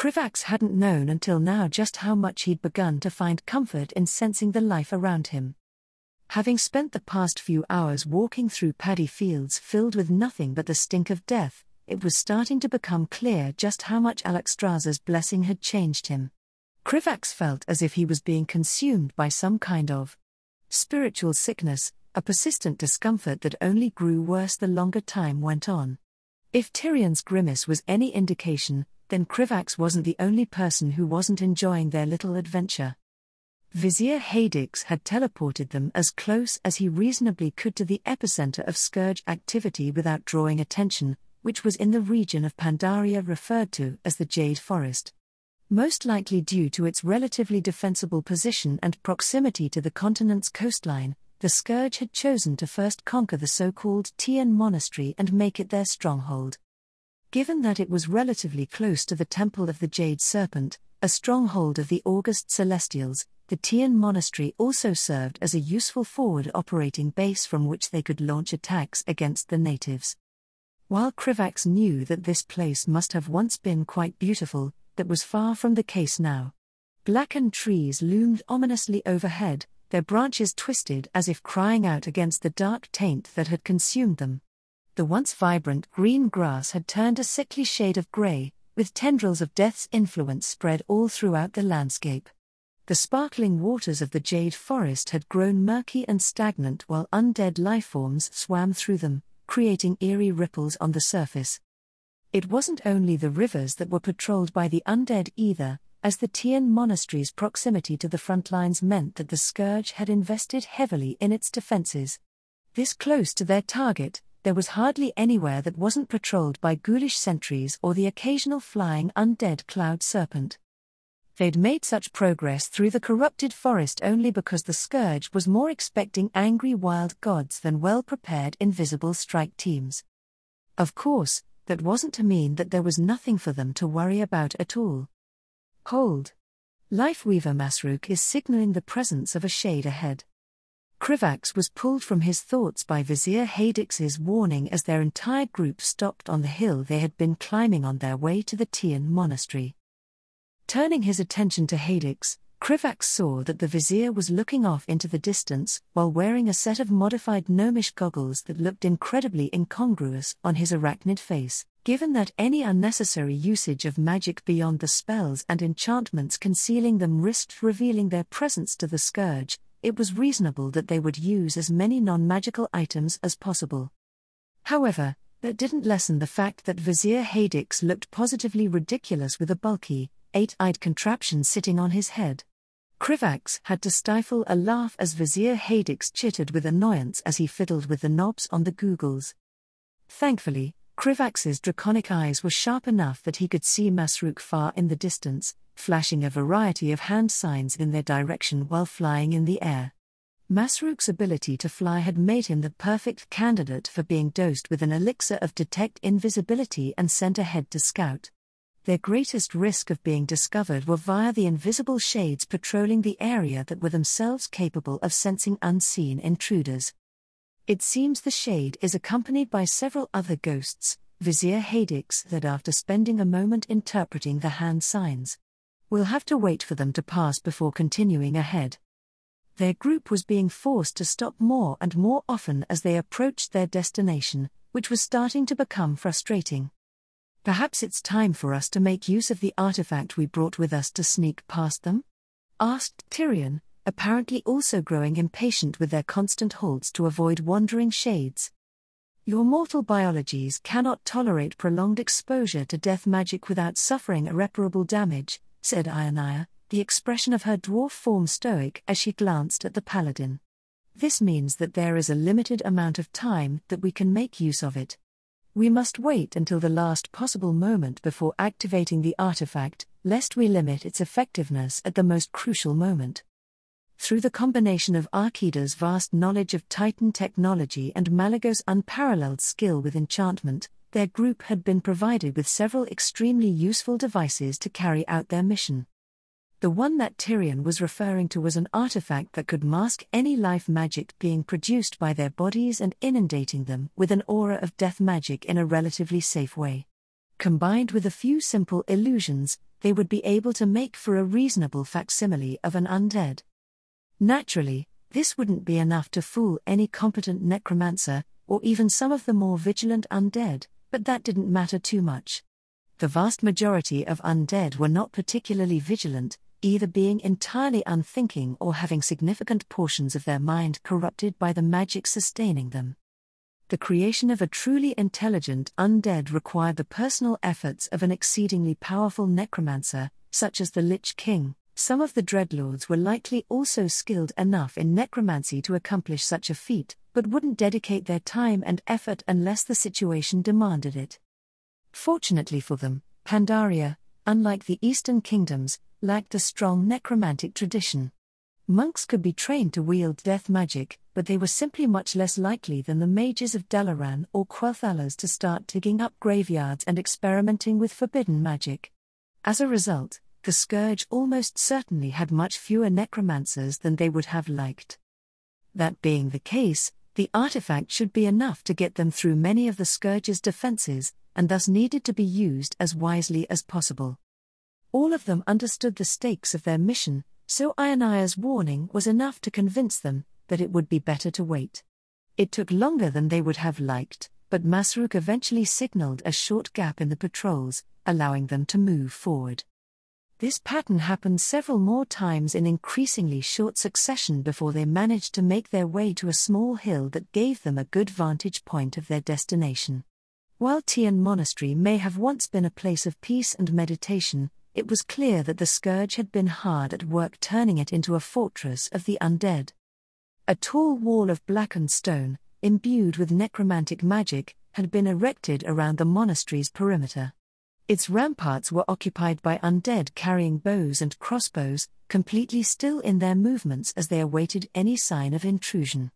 Krivax hadn't known until now just how much he'd begun to find comfort in sensing the life around him. Having spent the past few hours walking through paddy fields filled with nothing but the stink of death, it was starting to become clear just how much Alexstrasza's blessing had changed him. Krivax felt as if he was being consumed by some kind of spiritual sickness, a persistent discomfort that only grew worse the longer time went on. If Tyrion's grimace was any indication, then Krivax wasn't the only person who wasn't enjoying their little adventure. Vizier Hadix had teleported them as close as he reasonably could to the epicenter of Scourge activity without drawing attention, which was in the region of Pandaria referred to as the Jade Forest. Most likely due to its relatively defensible position and proximity to the continent's coastline, the Scourge had chosen to first conquer the so-called Tian Monastery and make it their stronghold. Given that it was relatively close to the Temple of the Jade Serpent, a stronghold of the August Celestials, the Tian Monastery also served as a useful forward operating base from which they could launch attacks against the natives. While Krivax knew that this place must have once been quite beautiful, that was far from the case now. Blackened trees loomed ominously overhead, their branches twisted as if crying out against the dark taint that had consumed them. The once vibrant green grass had turned a sickly shade of grey, with tendrils of death's influence spread all throughout the landscape. The sparkling waters of the Jade Forest had grown murky and stagnant while undead lifeforms swam through them, creating eerie ripples on the surface. It wasn't only the rivers that were patrolled by the undead either, as the Tian Monastery's proximity to the front lines meant that the Scourge had invested heavily in its defenses. This close to their target, there was hardly anywhere that wasn't patrolled by ghoulish sentries or the occasional flying undead cloud serpent. They'd made such progress through the corrupted forest only because the Scourge was more expecting angry wild gods than well-prepared invisible strike teams. Of course, that wasn't to mean that there was nothing for them to worry about at all. Hold. Lifeweaver Masruk is signaling the presence of a shade ahead. Krivax was pulled from his thoughts by Vizier Hadix's warning as their entire group stopped on the hill they had been climbing on their way to the Tian Monastery. Turning his attention to Hadix, Krivax saw that the Vizier was looking off into the distance while wearing a set of modified gnomish goggles that looked incredibly incongruous on his arachnid face, given that any unnecessary usage of magic beyond the spells and enchantments concealing them risked revealing their presence to the Scourge. It was reasonable that they would use as many non-magical items as possible. However, that didn't lessen the fact that Vizier Hadix looked positively ridiculous with a bulky, eight-eyed contraption sitting on his head. Krivax had to stifle a laugh as Vizier Hadix chittered with annoyance as he fiddled with the knobs on the googles. Thankfully, Krivax's draconic eyes were sharp enough that he could see Masruk far in the distance, flashing a variety of hand signs in their direction while flying in the air. Masruk's ability to fly had made him the perfect candidate for being dosed with an elixir of detect invisibility and sent ahead to scout. Their greatest risk of being discovered were via the invisible shades patrolling the area that were themselves capable of sensing unseen intruders. It seems the shade is accompanied by several other ghosts, Vizier Hadix said after spending a moment interpreting the hand signs. We'll have to wait for them to pass before continuing ahead. Their group was being forced to stop more and more often as they approached their destination, which was starting to become frustrating. Perhaps it's time for us to make use of the artifact we brought with us to sneak past them? Asked Tyrion, apparently also growing impatient with their constant halts to avoid wandering shades. Your mortal biologies cannot tolerate prolonged exposure to death magic without suffering irreparable damage, said Ionaya, the expression of her dwarf form stoic as she glanced at the paladin. This means that there is a limited amount of time that we can make use of it. We must wait until the last possible moment before activating the artifact, lest we limit its effectiveness at the most crucial moment. Through the combination of Arkida's vast knowledge of Titan technology and Malagos' unparalleled skill with enchantment, their group had been provided with several extremely useful devices to carry out their mission. The one that Tyrion was referring to was an artifact that could mask any life magic being produced by their bodies and inundating them with an aura of death magic in a relatively safe way. Combined with a few simple illusions, they would be able to make for a reasonable facsimile of an undead. Naturally, this wouldn't be enough to fool any competent necromancer, or even some of the more vigilant undead, but that didn't matter too much. The vast majority of undead were not particularly vigilant, either being entirely unthinking or having significant portions of their mind corrupted by the magic sustaining them. The creation of a truly intelligent undead required the personal efforts of an exceedingly powerful necromancer, such as the Lich King. Some of the Dreadlords were likely also skilled enough in necromancy to accomplish such a feat, but wouldn't dedicate their time and effort unless the situation demanded it. Fortunately for them, Pandaria, unlike the Eastern kingdoms, lacked a strong necromantic tradition. Monks could be trained to wield death magic, but they were simply much less likely than the mages of Dalaran or Quel'Thalas to start digging up graveyards and experimenting with forbidden magic. As a result, the Scourge almost certainly had much fewer necromancers than they would have liked. That being the case, the artifact should be enough to get them through many of the Scourge's defenses, and thus needed to be used as wisely as possible. All of them understood the stakes of their mission, so Ionaya's warning was enough to convince them that it would be better to wait. It took longer than they would have liked, but Masruk eventually signaled a short gap in the patrols, allowing them to move forward. This pattern happened several more times in increasingly short succession before they managed to make their way to a small hill that gave them a good vantage point of their destination. While Tian Monastery may have once been a place of peace and meditation, it was clear that the Scourge had been hard at work turning it into a fortress of the undead. A tall wall of blackened stone, imbued with necromantic magic, had been erected around the monastery's perimeter. Its ramparts were occupied by undead carrying bows and crossbows, completely still in their movements as they awaited any sign of intrusion.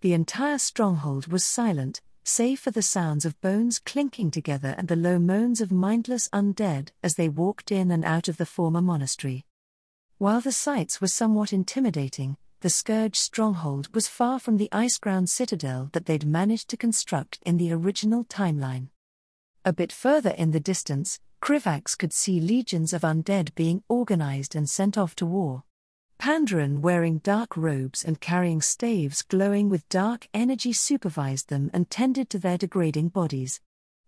The entire stronghold was silent, save for the sounds of bones clinking together and the low moans of mindless undead as they walked in and out of the former monastery. While the sights were somewhat intimidating, the Scourge stronghold was far from the ice-ground citadel that they'd managed to construct in the original timeline. A bit further in the distance, Krivax could see legions of undead being organized and sent off to war. Pandaren, wearing dark robes and carrying staves glowing with dark energy, supervised them and tended to their degrading bodies.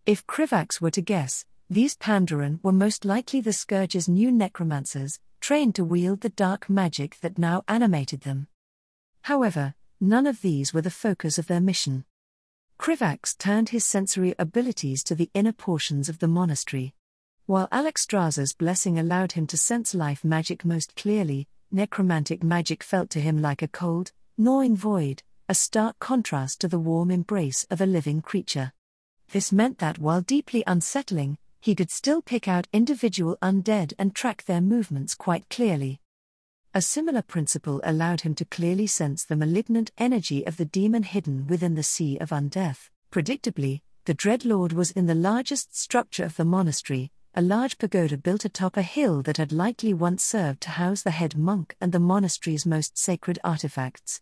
If Krivax were to guess, these Pandaren were most likely the Scourge's new necromancers, trained to wield the dark magic that now animated them. However, none of these were the focus of their mission. Krivax turned his sensory abilities to the inner portions of the monastery. While Alexstrasza's blessing allowed him to sense life magic most clearly, necromantic magic felt to him like a cold, gnawing void, a stark contrast to the warm embrace of a living creature. This meant that while deeply unsettling, he could still pick out individual undead and track their movements quite clearly. A similar principle allowed him to clearly sense the malignant energy of the demon hidden within the sea of undeath. Predictably, the Dreadlord was in the largest structure of the monastery, a large pagoda built atop a hill that had likely once served to house the head monk and the monastery's most sacred artifacts.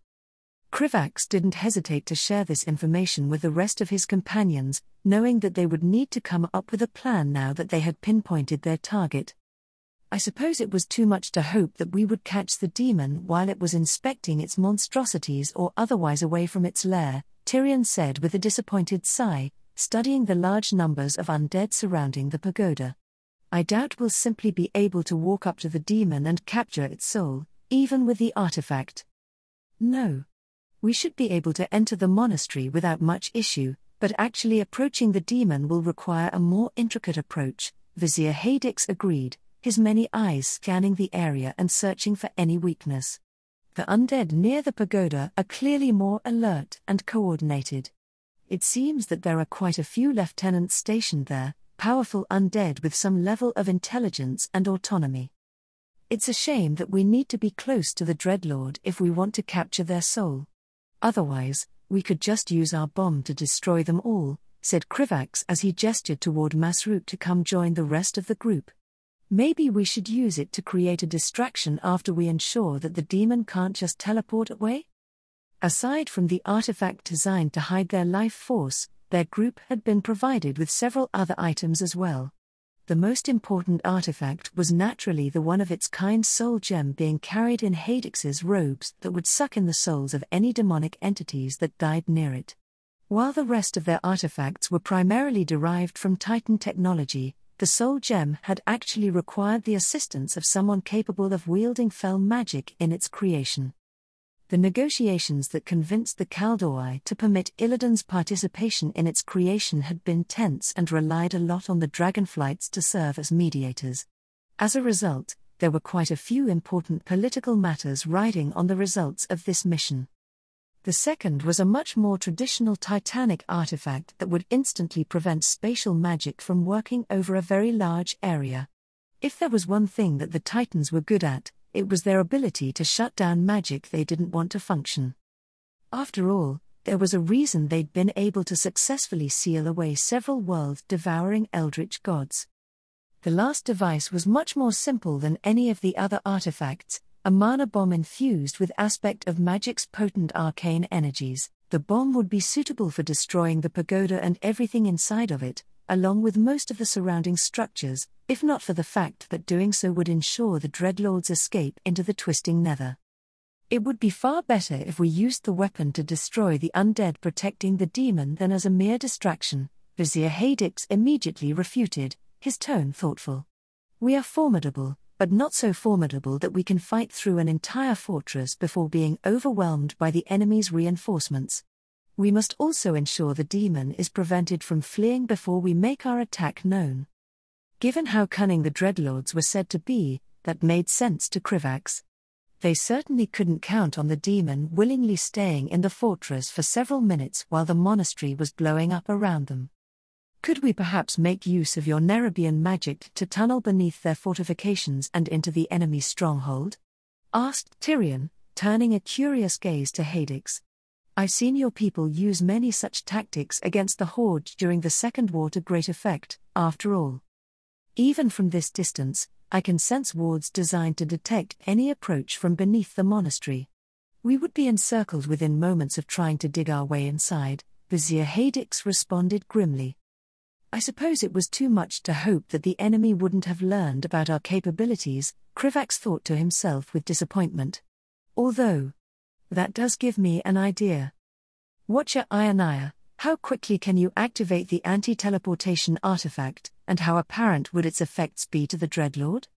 Krivax didn't hesitate to share this information with the rest of his companions, knowing that they would need to come up with a plan now that they had pinpointed their target. I suppose it was too much to hope that we would catch the demon while it was inspecting its monstrosities or otherwise away from its lair, Tyrion said with a disappointed sigh, studying the large numbers of undead surrounding the pagoda. I doubt we'll simply be able to walk up to the demon and capture its soul, even with the artifact. No. We should be able to enter the monastery without much issue, but actually approaching the demon will require a more intricate approach, Vizier Hadix agreed, his many eyes scanning the area and searching for any weakness. The undead near the pagoda are clearly more alert and coordinated. It seems that there are quite a few lieutenants stationed there, powerful undead with some level of intelligence and autonomy. It's a shame that we need to be close to the Dreadlord if we want to capture their soul. Otherwise, we could just use our bomb to destroy them all, said Krivax as he gestured toward Masruk to come join the rest of the group. Maybe we should use it to create a distraction after we ensure that the demon can't just teleport away? Aside from the artifact designed to hide their life force, their group had been provided with several other items as well. The most important artifact was naturally the one-of-its-kind soul gem being carried in Hadix's robes that would suck in the souls of any demonic entities that died near it. While the rest of their artifacts were primarily derived from Titan technology, the soul gem had actually required the assistance of someone capable of wielding fell magic in its creation. The negotiations that convinced the Kaldoi to permit Illidan's participation in its creation had been tense and relied a lot on the dragonflights to serve as mediators. As a result, there were quite a few important political matters riding on the results of this mission. The second was a much more traditional Titanic artifact that would instantly prevent spatial magic from working over a very large area. If there was one thing that the Titans were good at, it was their ability to shut down magic they didn't want to function. After all, there was a reason they'd been able to successfully seal away several world-devouring eldritch gods. The last device was much more simple than any of the other artifacts, a mana bomb infused with aspect of magic's potent arcane energies. The bomb would be suitable for destroying the pagoda and everything inside of it, along with most of the surrounding structures, if not for the fact that doing so would ensure the Dreadlord's escape into the twisting nether. It would be far better if we used the weapon to destroy the undead protecting the demon than as a mere distraction, Vizier Hadix immediately refuted, his tone thoughtful. We are formidable, but not so formidable that we can fight through an entire fortress before being overwhelmed by the enemy's reinforcements. We must also ensure the demon is prevented from fleeing before we make our attack known. Given how cunning the Dreadlords were said to be, that made sense to Krivax. They certainly couldn't count on the demon willingly staying in the fortress for several minutes while the monastery was blowing up around them. Could we perhaps make use of your Nerubian magic to tunnel beneath their fortifications and into the enemy's stronghold? Asked Tyrion, turning a curious gaze to Hadix. I've seen your people use many such tactics against the Horde during the Second War to great effect, after all. Even from this distance, I can sense wards designed to detect any approach from beneath the monastery. We would be encircled within moments of trying to dig our way inside, Vizier Hadix responded grimly. I suppose it was too much to hope that the enemy wouldn't have learned about our capabilities, Krivax thought to himself with disappointment. Although, that does give me an idea. Watcher Ionaya, how quickly can you activate the anti-teleportation artifact, and how apparent would its effects be to the Dreadlord?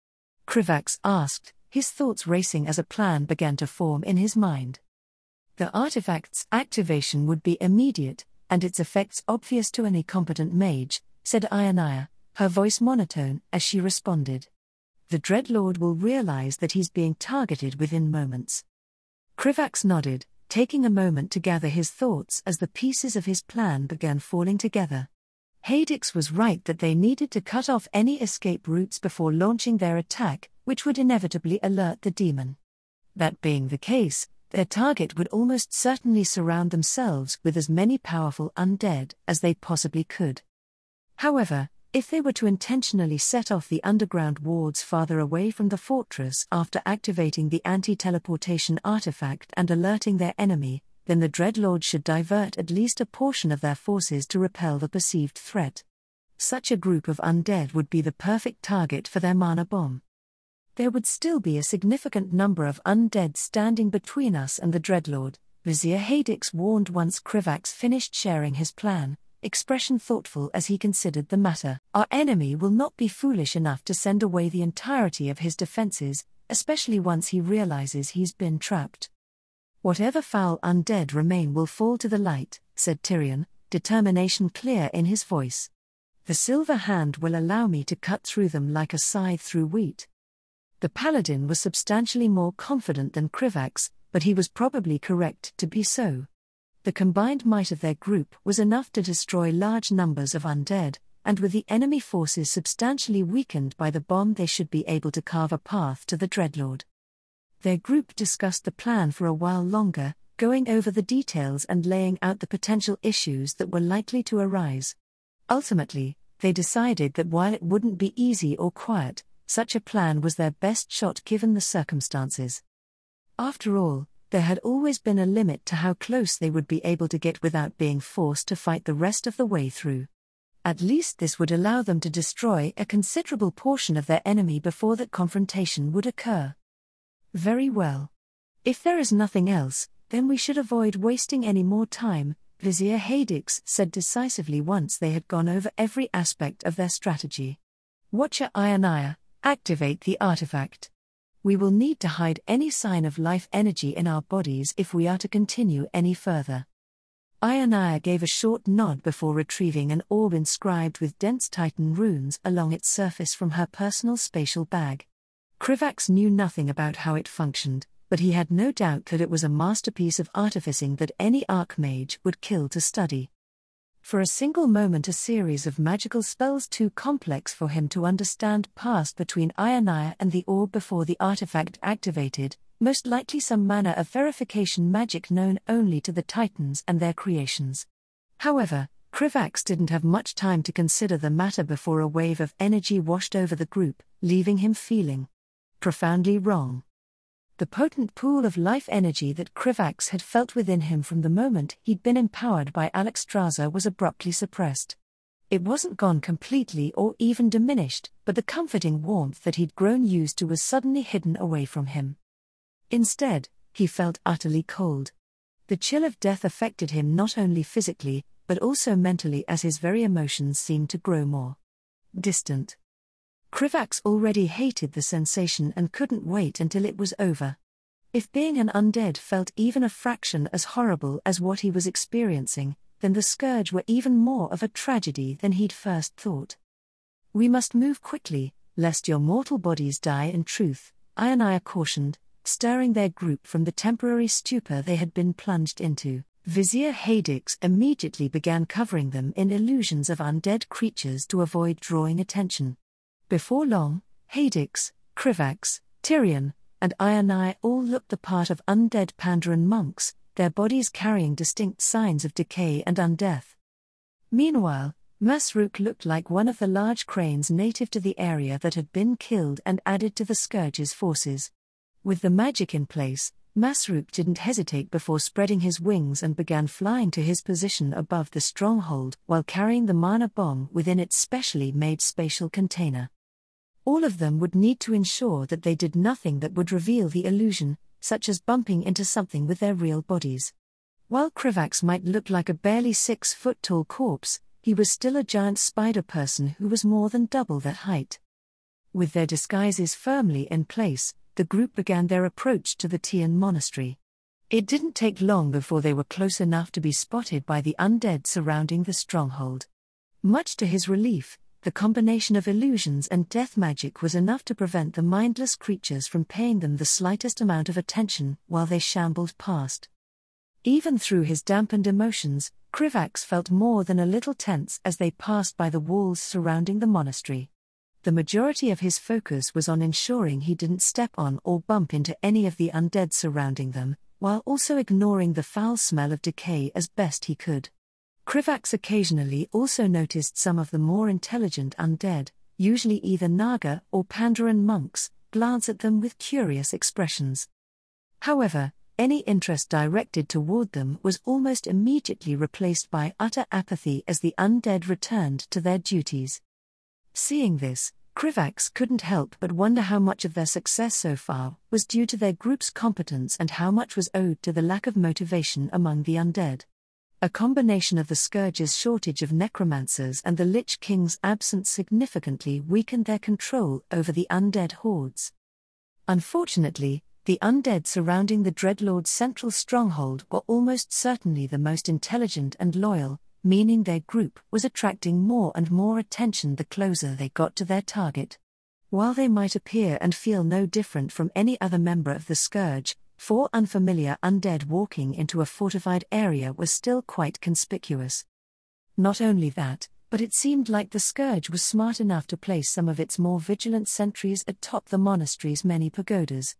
Krivax asked, his thoughts racing as a plan began to form in his mind. The artifact's activation would be immediate, and its effects obvious to any competent mage, said Ionaya, her voice monotone as she responded. The Dreadlord will realize that he's being targeted within moments. Krivax nodded, taking a moment to gather his thoughts as the pieces of his plan began falling together. Hadix was right that they needed to cut off any escape routes before launching their attack, which would inevitably alert the demon. That being the case, their target would almost certainly surround themselves with as many powerful undead as they possibly could. However, if they were to intentionally set off the underground wards farther away from the fortress after activating the anti-teleportation artifact and alerting their enemy, then the Dreadlord should divert at least a portion of their forces to repel the perceived threat. Such a group of undead would be the perfect target for their mana bomb. There would still be a significant number of undead standing between us and the Dreadlord, Vizier Hadix warned once Krivax finished sharing his plan, expression thoughtful as he considered the matter. Our enemy will not be foolish enough to send away the entirety of his defenses, especially once he realizes he's been trapped. Whatever foul undead remain will fall to the light, said Tyrion, determination clear in his voice. The silver hand will allow me to cut through them like a scythe through wheat. The paladin was substantially more confident than Krivax, but he was probably correct to be so. The combined might of their group was enough to destroy large numbers of undead, and with the enemy forces substantially weakened by the bomb they should be able to carve a path to the Dreadlord. Their group discussed the plan for a while longer, going over the details and laying out the potential issues that were likely to arise. Ultimately, they decided that while it wouldn't be easy or quiet, such a plan was their best shot given the circumstances. After all, There had always been a limit to how close they would be able to get without being forced to fight the rest of the way through. At least this would allow them to destroy a considerable portion of their enemy before that confrontation would occur. Very well. If there is nothing else, then we should avoid wasting any more time, Vizier Hadix said decisively once they had gone over every aspect of their strategy. Watcher Ionaya, activate the artifact. We will need to hide any sign of life energy in our bodies if we are to continue any further. Ionaya gave a short nod before retrieving an orb inscribed with dense Titan runes along its surface from her personal spatial bag. Krivax knew nothing about how it functioned, but he had no doubt that it was a masterpiece of artificing that any archmage would kill to study. For a single moment a series of magical spells too complex for him to understand passed between Ionaya and the orb before the artifact activated, most likely some manner of verification magic known only to the Titans and their creations. However, Krivax didn't have much time to consider the matter before a wave of energy washed over the group, leaving him feeling profoundly wrong. The potent pool of life energy that Krivax had felt within him from the moment he'd been empowered by Alexstrasza was abruptly suppressed. It wasn't gone completely or even diminished, but the comforting warmth that he'd grown used to was suddenly hidden away from him. Instead, he felt utterly cold. The chill of death affected him not only physically, but also mentally as his very emotions seemed to grow more distant. Krivax already hated the sensation and couldn't wait until it was over. If being an undead felt even a fraction as horrible as what he was experiencing, then the Scourge were even more of a tragedy than he'd first thought. We must move quickly, lest your mortal bodies die in truth, Ionaya cautioned, stirring their group from the temporary stupor they had been plunged into. Vizier Hadix immediately began covering them in illusions of undead creatures to avoid drawing attention. Before long, Hadix, Krivax, Tyrion, and Ionaya all looked the part of undead Pandaren monks, their bodies carrying distinct signs of decay and undeath. Meanwhile, Masruk looked like one of the large cranes native to the area that had been killed and added to the Scourge's forces. With the magic in place, Masruk didn't hesitate before spreading his wings and began flying to his position above the stronghold while carrying the mana bomb within its specially made spatial container. All of them would need to ensure that they did nothing that would reveal the illusion, such as bumping into something with their real bodies. While Krivax might look like a barely 6-foot-tall corpse, he was still a giant spider person who was more than double that height. With their disguises firmly in place, the group began their approach to the Tian monastery. It didn't take long before they were close enough to be spotted by the undead surrounding the stronghold. Much to his relief, the combination of illusions and death magic was enough to prevent the mindless creatures from paying them the slightest amount of attention while they shambled past. Even through his dampened emotions, Krivax felt more than a little tense as they passed by the walls surrounding the monastery. The majority of his focus was on ensuring he didn't step on or bump into any of the undead surrounding them, while also ignoring the foul smell of decay as best he could. Krivax occasionally also noticed some of the more intelligent undead, usually either Naga or Pandaren monks, glance at them with curious expressions. However, any interest directed toward them was almost immediately replaced by utter apathy as the undead returned to their duties. Seeing this, Krivax couldn't help but wonder how much of their success so far was due to their group's competence and how much was owed to the lack of motivation among the undead. A combination of the Scourge's shortage of necromancers and the Lich King's absence significantly weakened their control over the undead hordes. Unfortunately, the undead surrounding the Dreadlord's central stronghold were almost certainly the most intelligent and loyal, meaning their group was attracting more and more attention the closer they got to their target. While they might appear and feel no different from any other member of the Scourge, 4 unfamiliar undead walking into a fortified area was still quite conspicuous. Not only that, but it seemed like the Scourge was smart enough to place some of its more vigilant sentries atop the monastery's many pagodas.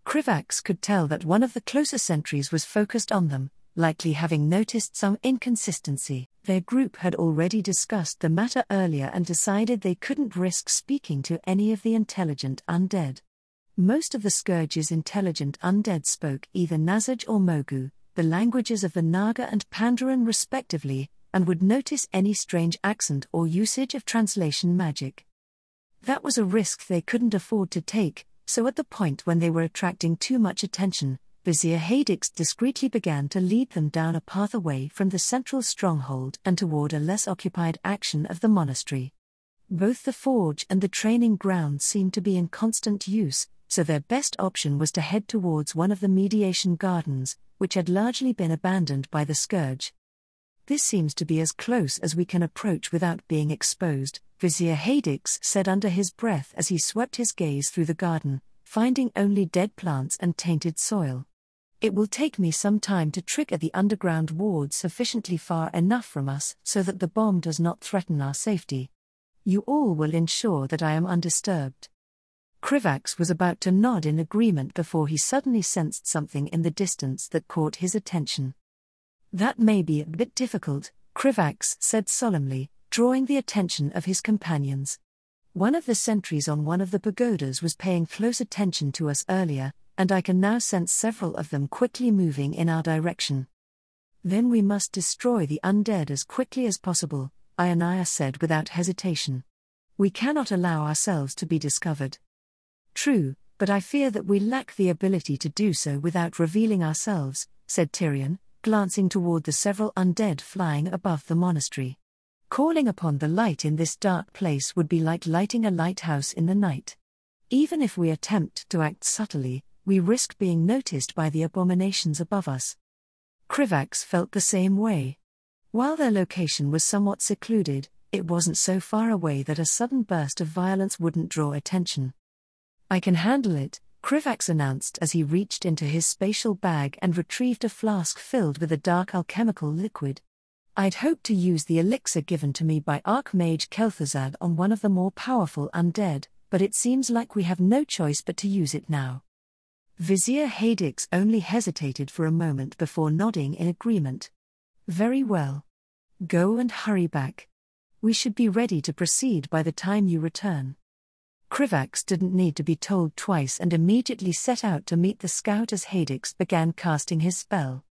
Krivax could tell that one of the closer sentries was focused on them, likely having noticed some inconsistency. Their group had already discussed the matter earlier and decided they couldn't risk speaking to any of the intelligent undead. Most of the Scourge's intelligent undead spoke either Nazaj or Mogu, the languages of the Naga and Pandaren respectively, and would notice any strange accent or usage of translation magic. That was a risk they couldn't afford to take, so at the point when they were attracting too much attention, Vizier Hadix discreetly began to lead them down a path away from the central stronghold and toward a less occupied action of the monastery. Both the forge and the training ground seemed to be in constant use, so their best option was to head towards one of the mediation gardens, which had largely been abandoned by the Scourge. "This seems to be as close as we can approach without being exposed," Vizier Hadix said under his breath as he swept his gaze through the garden, finding only dead plants and tainted soil. "It will take me some time to trigger the underground ward sufficiently far enough from us so that the bomb does not threaten our safety. You all will ensure that I am undisturbed." Krivax was about to nod in agreement before he suddenly sensed something in the distance that caught his attention. "That may be a bit difficult," Krivax said solemnly, drawing the attention of his companions. "One of the sentries on one of the pagodas was paying close attention to us earlier, and I can now sense several of them quickly moving in our direction." "Then we must destroy the undead as quickly as possible," Ionaya said without hesitation. "We cannot allow ourselves to be discovered." "True, but I fear that we lack the ability to do so without revealing ourselves," said Tyrion, glancing toward the several undead flying above the monastery. "Calling upon the light in this dark place would be like lighting a lighthouse in the night. Even if we attempt to act subtly, we risk being noticed by the abominations above us." Krivax felt the same way. While their location was somewhat secluded, it wasn't so far away that a sudden burst of violence wouldn't draw attention. "I can handle it," Krivax announced as he reached into his spatial bag and retrieved a flask filled with a dark alchemical liquid. "I'd hoped to use the elixir given to me by Archmage Kel'Thuzad on one of the more powerful undead, but it seems like we have no choice but to use it now." Vizier Hadix only hesitated for a moment before nodding in agreement. "Very well. Go and hurry back. We should be ready to proceed by the time you return." Krivax didn't need to be told twice and immediately set out to meet the scout as Hadix began casting his spell.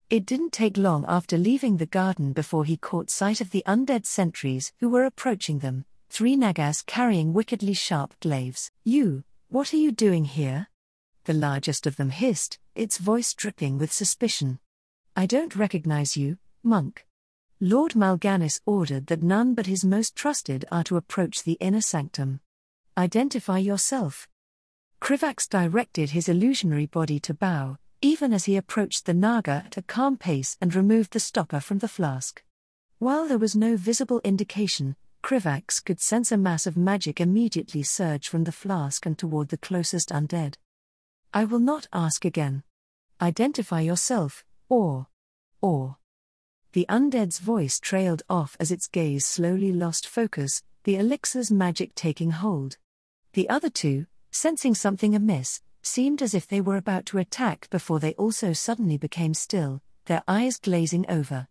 It didn't take long after leaving the garden before he caught sight of the undead sentries who were approaching them, 3 nagas carrying wickedly sharp glaives. What are you doing here?" The largest of them hissed, its voice dripping with suspicion. "I don't recognize you, monk." Lord Mal'Ganis ordered that none but his most trusted are to approach the inner sanctum. "Identify yourself." Krivax directed his illusionary body to bow, even as he approached the Naga at a calm pace and removed the stopper from the flask. While there was no visible indication, Krivax could sense a mass of magic immediately surge from the flask and toward the closest undead. "I will not ask again. Identify yourself, or. The undead's voice trailed off as its gaze slowly lost focus, the elixir's magic taking hold. The other two, sensing something amiss, seemed as if they were about to attack before they also suddenly became still, their eyes glazing over.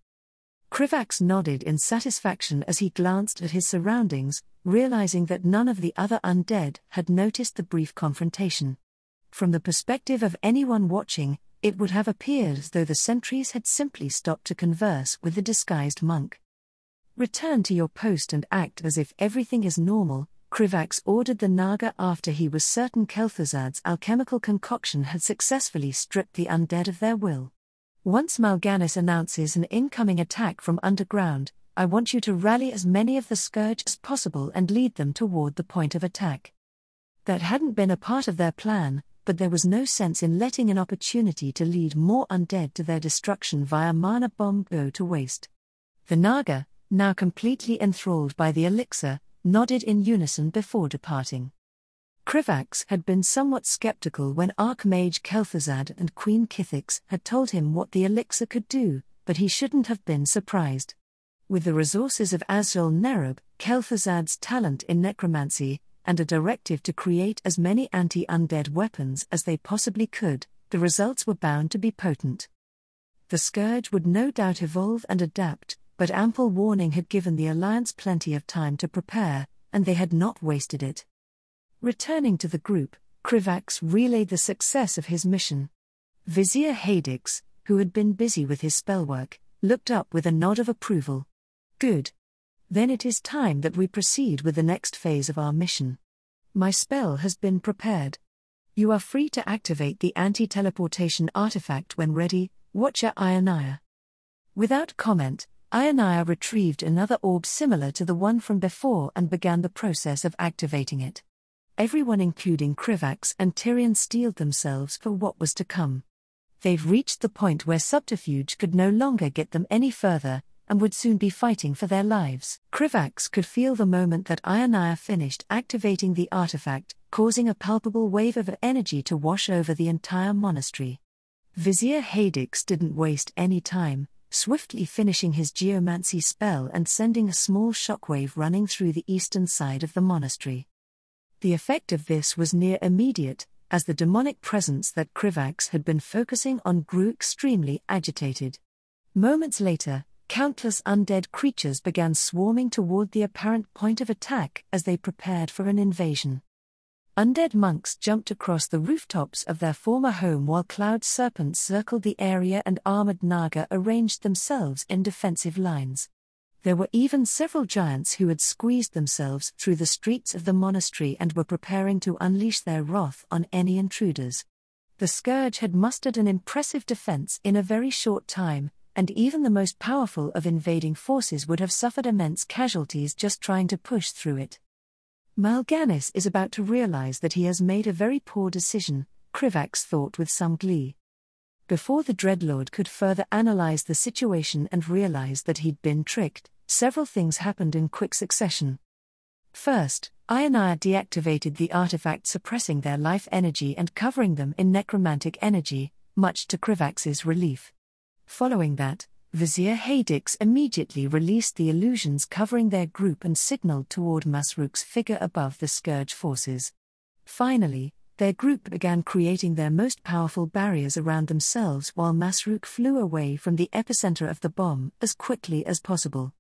Krivax nodded in satisfaction as he glanced at his surroundings, realizing that none of the other undead had noticed the brief confrontation. From the perspective of anyone watching, it would have appeared as though the sentries had simply stopped to converse with the disguised monk. "Return to your post and act as if everything is normal," Krivax ordered the Naga after he was certain Kel'Thuzad's alchemical concoction had successfully stripped the undead of their will. "Once Mal'Ganis announces an incoming attack from underground, I want you to rally as many of the Scourge as possible and lead them toward the point of attack." That hadn't been a part of their plan, but there was no sense in letting an opportunity to lead more undead to their destruction via mana bomb go to waste. The Naga, now completely enthralled by the elixir, nodded in unison before departing. Krivax had been somewhat skeptical when Archmage Kel'Thuzad and Queen Kithix had told him what the elixir could do, but he shouldn't have been surprised. With the resources of Azrael Nerub, Kel'Thuzad's talent in necromancy, and a directive to create as many anti-undead weapons as they possibly could, the results were bound to be potent. The Scourge would no doubt evolve and adapt, but ample warning had given the Alliance plenty of time to prepare, and they had not wasted it. Returning to the group, Krivax relayed the success of his mission. Vizier Hadix, who had been busy with his spellwork, looked up with a nod of approval. Good. Then it is time that we proceed with the next phase of our mission. My spell has been prepared. You are free to activate the anti-teleportation artifact when ready, Watcher Ionaya. Without comment, Ionaya retrieved another orb similar to the one from before and began the process of activating it. Everyone including Krivax and Tyrion steeled themselves for what was to come. They'd reached the point where subterfuge could no longer get them any further, and would soon be fighting for their lives. Krivax could feel the moment that Ionaya finished activating the artifact, causing a palpable wave of energy to wash over the entire monastery. Vizier Hadix didn't waste any time, swiftly finishing his geomancy spell and sending a small shockwave running through the eastern side of the monastery. The effect of this was near immediate, as the demonic presence that Krivax had been focusing on grew extremely agitated. Moments later, countless undead creatures began swarming toward the apparent point of attack as they prepared for an invasion. Undead monks jumped across the rooftops of their former home while cloud serpents circled the area and armored Naga arranged themselves in defensive lines. There were even several giants who had squeezed themselves through the streets of the monastery and were preparing to unleash their wrath on any intruders. The Scourge had mustered an impressive defense in a very short time, and even the most powerful of invading forces would have suffered immense casualties just trying to push through it. Mal'Ganis is about to realize that he has made a very poor decision, Krivax thought with some glee. Before the Dreadlord could further analyze the situation and realize that he'd been tricked, several things happened in quick succession. First, Ionaya deactivated the artifact, suppressing their life energy and covering them in necromantic energy, much to Krivax's relief. Following that, Vizier Hadix immediately released the illusions covering their group and signaled toward Masruk's figure above the Scourge forces. Finally, their group began creating their most powerful barriers around themselves while Masruk flew away from the epicenter of the bomb as quickly as possible.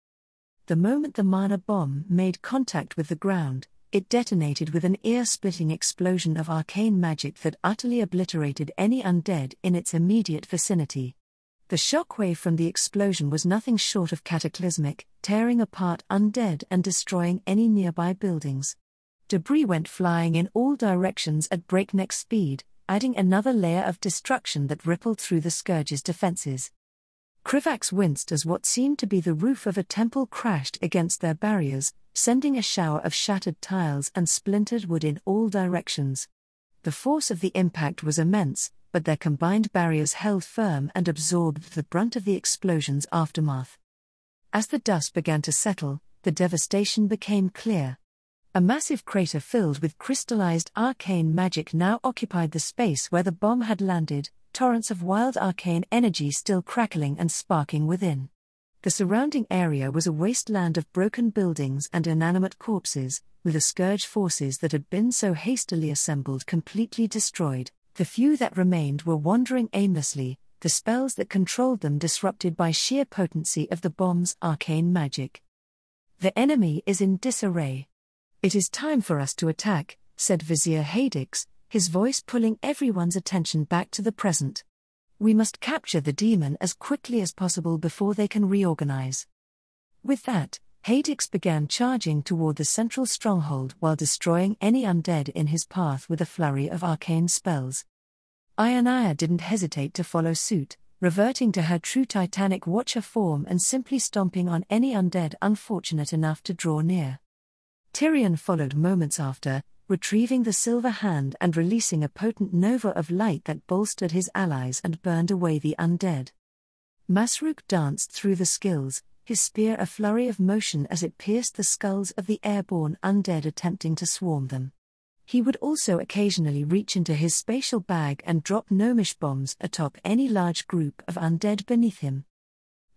The moment the mana bomb made contact with the ground, it detonated with an ear-splitting explosion of arcane magic that utterly obliterated any undead in its immediate vicinity. The shockwave from the explosion was nothing short of cataclysmic, tearing apart undead and destroying any nearby buildings. Debris went flying in all directions at breakneck speed, adding another layer of destruction that rippled through the Scourge's defenses. Krivax winced as what seemed to be the roof of a temple crashed against their barriers, sending a shower of shattered tiles and splintered wood in all directions. The force of the impact was immense, but their combined barriers held firm and absorbed the brunt of the explosion's aftermath. As the dust began to settle, the devastation became clear. A massive crater filled with crystallized arcane magic now occupied the space where the bomb had landed, torrents of wild arcane energy still crackling and sparking within. The surrounding area was a wasteland of broken buildings and inanimate corpses, with the Scourge forces that had been so hastily assembled completely destroyed. The few that remained were wandering aimlessly, the spells that controlled them disrupted by sheer potency of the bomb's arcane magic. The enemy is in disarray. It is time for us to attack, said Vizier Hadix, his voice pulling everyone's attention back to the present. We must capture the demon as quickly as possible before they can reorganize. With that, Hadix began charging toward the central stronghold while destroying any undead in his path with a flurry of arcane spells. Ionaya didn't hesitate to follow suit, reverting to her true titanic watcher form and simply stomping on any undead unfortunate enough to draw near. Tyrion followed moments after, retrieving the silver hand and releasing a potent nova of light that bolstered his allies and burned away the undead. Masruk danced through the skills, his spear a flurry of motion as it pierced the skulls of the airborne undead attempting to swarm them. He would also occasionally reach into his spatial bag and drop gnomish bombs atop any large group of undead beneath him.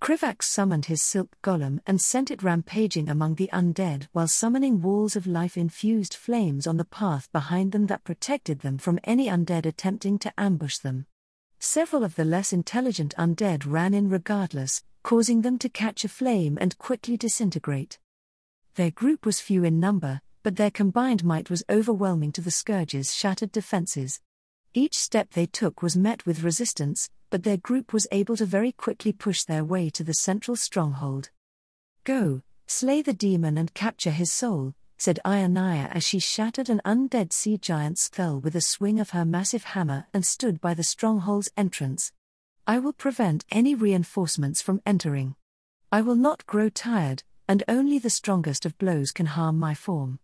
Krivax summoned his silk golem and sent it rampaging among the undead while summoning walls of life-infused flames on the path behind them that protected them from any undead attempting to ambush them. Several of the less intelligent undead ran in regardless, causing them to catch a flame and quickly disintegrate. Their group was few in number, but their combined might was overwhelming to the Scourge's shattered defenses. Each step they took was met with resistance, but their group was able to very quickly push their way to the central stronghold. "Go, slay the demon and capture his soul," said Ironaya as she shattered an undead sea giant's skull with a swing of her massive hammer and stood by the stronghold's entrance. "I will prevent any reinforcements from entering. I will not grow tired, and only the strongest of blows can harm my form."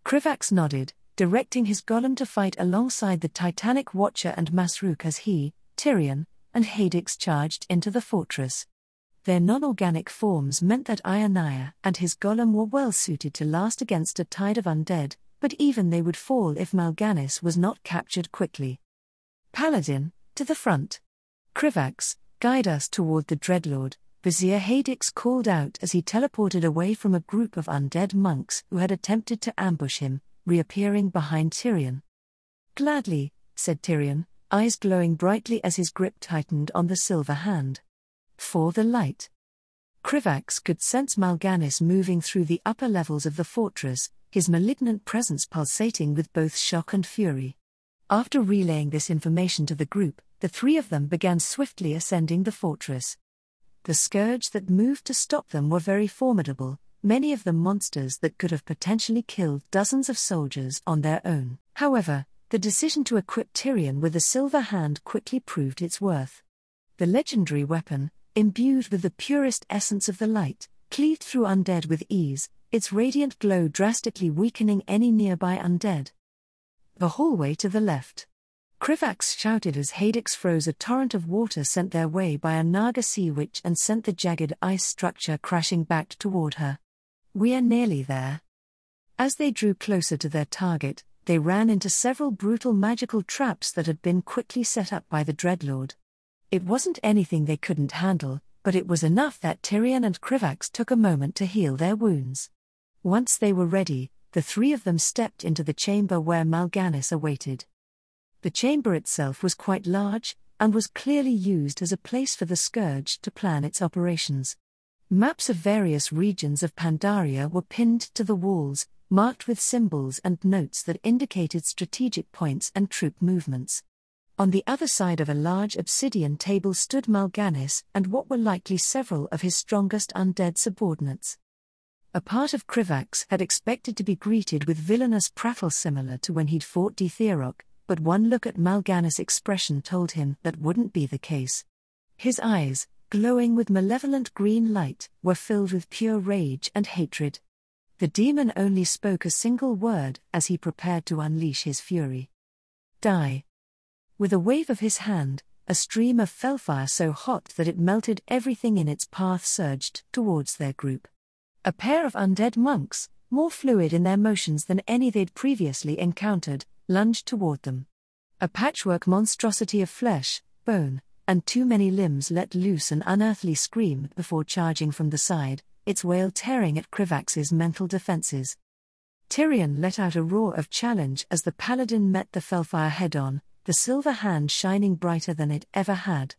Krivax nodded, directing his golem to fight alongside the Titanic Watcher and Masruk as he, Tyrion, and Hadix charged into the fortress. Their non-organic forms meant that Ironaya and his golem were well suited to last against a tide of undead, but even they would fall if Mal'Ganis was not captured quickly. "Paladin, to the front. Krivax, guide us toward the Dreadlord," Vizier Hadix called out as he teleported away from a group of undead monks who had attempted to ambush him, reappearing behind Tyrion. "Gladly," said Tyrion, eyes glowing brightly as his grip tightened on the silver hand. "For the light." Krivax could sense Mal'Ganis moving through the upper levels of the fortress, his malignant presence pulsating with both shock and fury. After relaying this information to the group, the three of them began swiftly ascending the fortress. The Scourge that moved to stop them were very formidable, many of them monsters that could have potentially killed dozens of soldiers on their own. However, the decision to equip Tyrion with the silver hand quickly proved its worth. The legendary weapon, imbued with the purest essence of the light, cleaved through undead with ease, its radiant glow drastically weakening any nearby undead. "The hallway to the left," Krivax shouted as Hadix froze a torrent of water sent their way by a Naga sea witch and sent the jagged ice structure crashing back toward her. "We are nearly there." As they drew closer to their target, they ran into several brutal magical traps that had been quickly set up by the Dreadlord. It wasn't anything they couldn't handle, but it was enough that Tyrion and Krivax took a moment to heal their wounds. Once they were ready, the three of them stepped into the chamber where Mal'Ganis awaited. The chamber itself was quite large, and was clearly used as a place for the Scourge to plan its operations. Maps of various regions of Pandaria were pinned to the walls, marked with symbols and notes that indicated strategic points and troop movements. On the other side of a large obsidian table stood Mal'Ganis and what were likely several of his strongest undead subordinates. A part of Krivax had expected to be greeted with villainous prattle similar to when he'd fought Dithierok, but one look at Mal'Ganis' expression told him that wouldn't be the case. His eyes, glowing with malevolent green light, were filled with pure rage and hatred. The demon only spoke a single word as he prepared to unleash his fury. "Die." With a wave of his hand, a stream of fellfire so hot that it melted everything in its path surged towards their group. A pair of undead monks, more fluid in their motions than any they'd previously encountered, lunged toward them. A patchwork monstrosity of flesh, bone, and too many limbs let loose an unearthly scream before charging from the side, its wail tearing at Krivax's mental defenses. Tyrion let out a roar of challenge as the paladin met the fellfire head-on, the silver hand shining brighter than it ever had.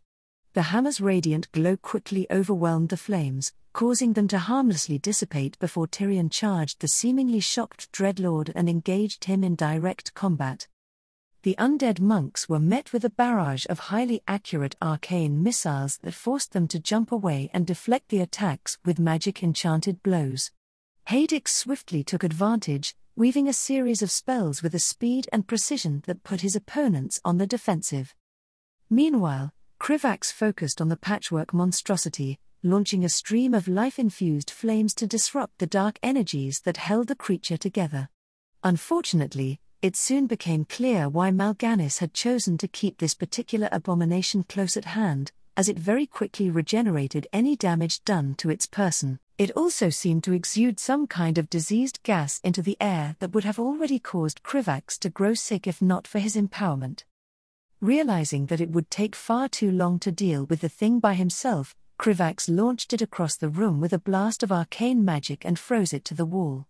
The hammer's radiant glow quickly overwhelmed the flames, causing them to harmlessly dissipate before Tyrion charged the seemingly shocked Dreadlord and engaged him in direct combat. The undead monks were met with a barrage of highly accurate arcane missiles that forced them to jump away and deflect the attacks with magic-enchanted blows. Hadix swiftly took advantage, weaving a series of spells with a speed and precision that put his opponents on the defensive. Meanwhile, Krivax focused on the patchwork monstrosity, launching a stream of life-infused flames to disrupt the dark energies that held the creature together. Unfortunately, it soon became clear why Mal'Ganis had chosen to keep this particular abomination close at hand, as it very quickly regenerated any damage done to its person. It also seemed to exude some kind of diseased gas into the air that would have already caused Krivax to grow sick if not for his empowerment. Realizing that it would take far too long to deal with the thing by himself, Krivax launched it across the room with a blast of arcane magic and froze it to the wall.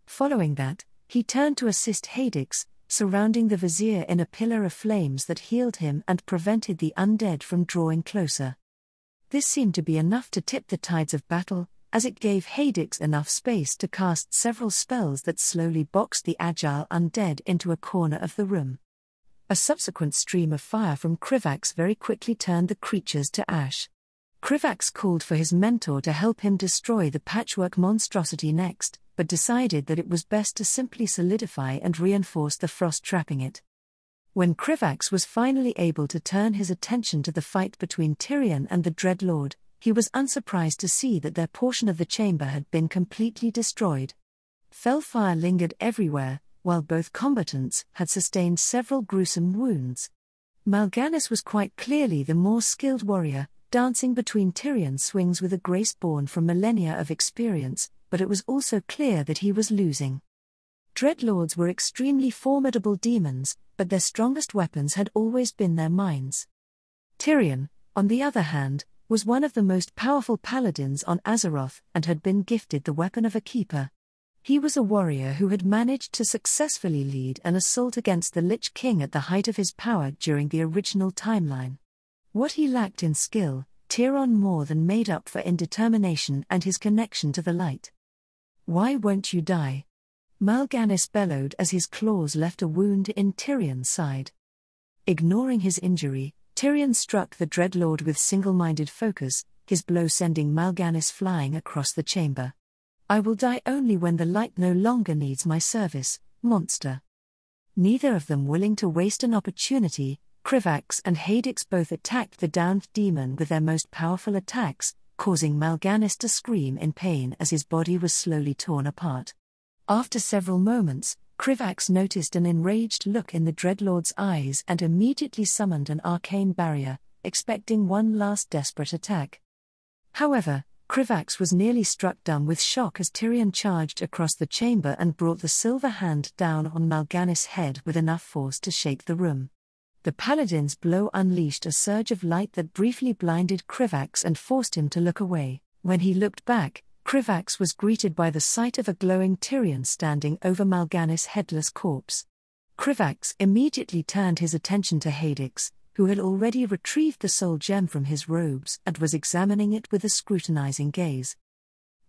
Following that, he turned to assist Hadix, surrounding the vizier in a pillar of flames that healed him and prevented the undead from drawing closer. This seemed to be enough to tip the tides of battle, as it gave Hadix enough space to cast several spells that slowly boxed the agile undead into a corner of the room. A subsequent stream of fire from Krivax very quickly turned the creatures to ash. Krivax called for his mentor to help him destroy the patchwork monstrosity next, but decided that it was best to simply solidify and reinforce the frost trapping it. When Krivax was finally able to turn his attention to the fight between Tyrion and the Dreadlord, he was unsurprised to see that their portion of the chamber had been completely destroyed. Fell fire lingered everywhere, while both combatants had sustained several gruesome wounds. Mal'Ganis was quite clearly the more skilled warrior, dancing between Tyrion's swings with a grace born from millennia of experience, but it was also clear that he was losing. Dreadlords were extremely formidable demons, but their strongest weapons had always been their minds. Tyrion, on the other hand, was one of the most powerful paladins on Azeroth and had been gifted the weapon of a keeper. He was a warrior who had managed to successfully lead an assault against the Lich King at the height of his power during the original timeline. What he lacked in skill, Tyrion more than made up for in determination and his connection to the light. "Why won't you die?" Mal'Ganis bellowed as his claws left a wound in Tyrion's side. Ignoring his injury, Tyrion struck the Dreadlord with single-minded focus, his blow sending Mal'Ganis flying across the chamber. "I will die only when the light no longer needs my service, monster." Neither of them willing to waste an opportunity, Krivax and Hadix both attacked the downed demon with their most powerful attacks, causing Mal'Ganis to scream in pain as his body was slowly torn apart. After several moments, Krivax noticed an enraged look in the Dreadlord's eyes and immediately summoned an arcane barrier, expecting one last desperate attack. However, Krivax was nearly struck dumb with shock as Tyrion charged across the chamber and brought the silver hand down on Mal'Ganis' head with enough force to shake the room. The paladin's blow unleashed a surge of light that briefly blinded Krivax and forced him to look away. When he looked back, Krivax was greeted by the sight of a glowing Tyrion standing over Mal'Ganis' headless corpse. Krivax immediately turned his attention to Hadix, who had already retrieved the soul gem from his robes and was examining it with a scrutinizing gaze.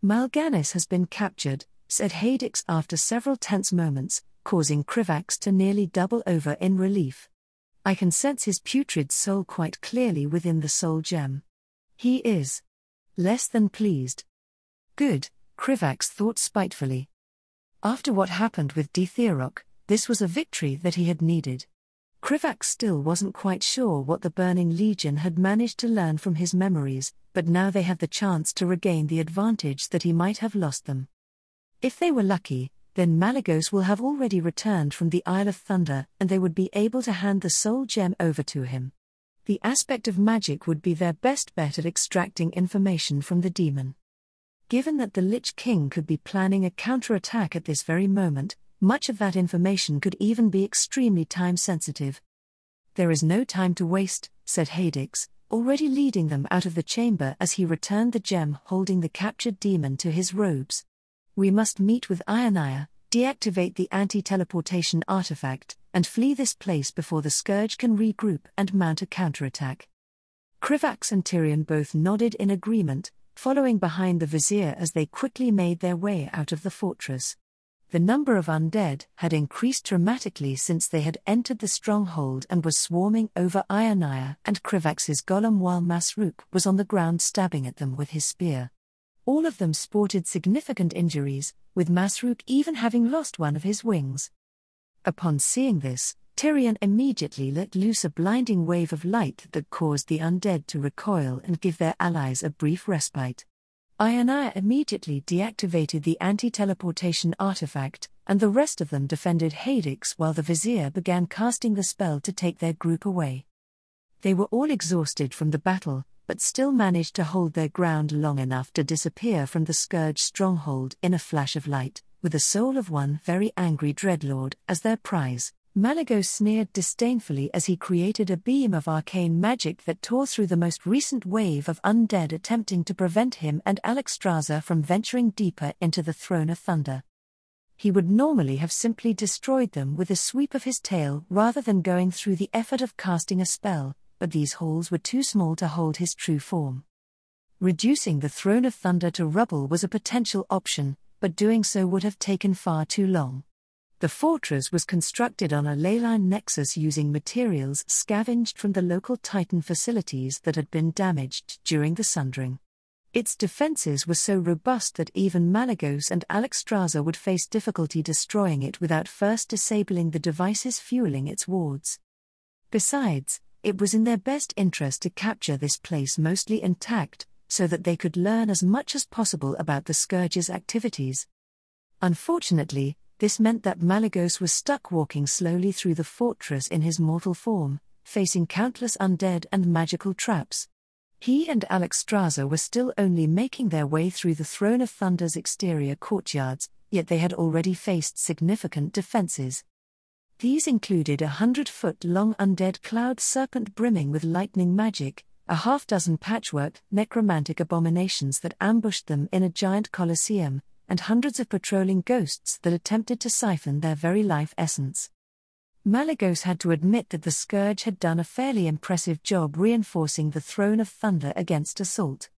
"Mal'Ganis has been captured," said Hadix after several tense moments, causing Krivax to nearly double over in relief. "I can sense his putrid soul quite clearly within the soul gem. He is less than pleased." "Good," Krivax thought spitefully. After what happened with Dithirok, this was a victory that he had needed. Krivax still wasn't quite sure what the Burning Legion had managed to learn from his memories, but now they had the chance to regain the advantage that he might have lost them. If they were lucky, then Malygos will have already returned from the Isle of Thunder and they would be able to hand the soul gem over to him. The aspect of magic would be their best bet at extracting information from the demon. Given that the Lich King could be planning a counterattack at this very moment, much of that information could even be extremely time-sensitive. "There is no time to waste," said Hadix, already leading them out of the chamber as he returned the gem holding the captured demon to his robes. "We must meet with Ionaya, deactivate the anti-teleportation artifact, and flee this place before the Scourge can regroup and mount a counterattack." Krivax and Tyrion both nodded in agreement, following behind the Vizier as they quickly made their way out of the fortress. The number of undead had increased dramatically since they had entered the stronghold and was swarming over Ionaya and Krivax's golem while Masruk was on the ground stabbing at them with his spear. All of them sported significant injuries, with Masruk even having lost one of his wings. Upon seeing this, Tyrion immediately let loose a blinding wave of light that caused the undead to recoil and give their allies a brief respite. Ionaya immediately deactivated the anti-teleportation artifact, and the rest of them defended Hadix while the Vizier began casting the spell to take their group away. They were all exhausted from the battle, but still managed to hold their ground long enough to disappear from the Scourge stronghold in a flash of light, with the soul of one very angry Dreadlord as their prize. Malygos sneered disdainfully as he created a beam of arcane magic that tore through the most recent wave of undead attempting to prevent him and Alexstrasza from venturing deeper into the Throne of Thunder. He would normally have simply destroyed them with a sweep of his tail rather than going through the effort of casting a spell, but these holes were too small to hold his true form. Reducing the Throne of Thunder to rubble was a potential option, but doing so would have taken far too long. The fortress was constructed on a leyline nexus using materials scavenged from the local Titan facilities that had been damaged during the Sundering. Its defenses were so robust that even Malygos and Alexstrasza would face difficulty destroying it without first disabling the devices fueling its wards. Besides, it was in their best interest to capture this place mostly intact, so that they could learn as much as possible about the Scourge's activities. Unfortunately, this meant that Malygos was stuck walking slowly through the fortress in his mortal form, facing countless undead and magical traps. He and Alexstrasza were still only making their way through the Throne of Thunder's exterior courtyards, yet they had already faced significant defenses. These included 100-foot-long undead cloud serpent brimming with lightning magic, a half-dozen patchwork necromantic abominations that ambushed them in a giant colosseum, and hundreds of patrolling ghosts that attempted to siphon their very life essence. Malygos had to admit that the Scourge had done a fairly impressive job reinforcing the Throne of Thunder against assault.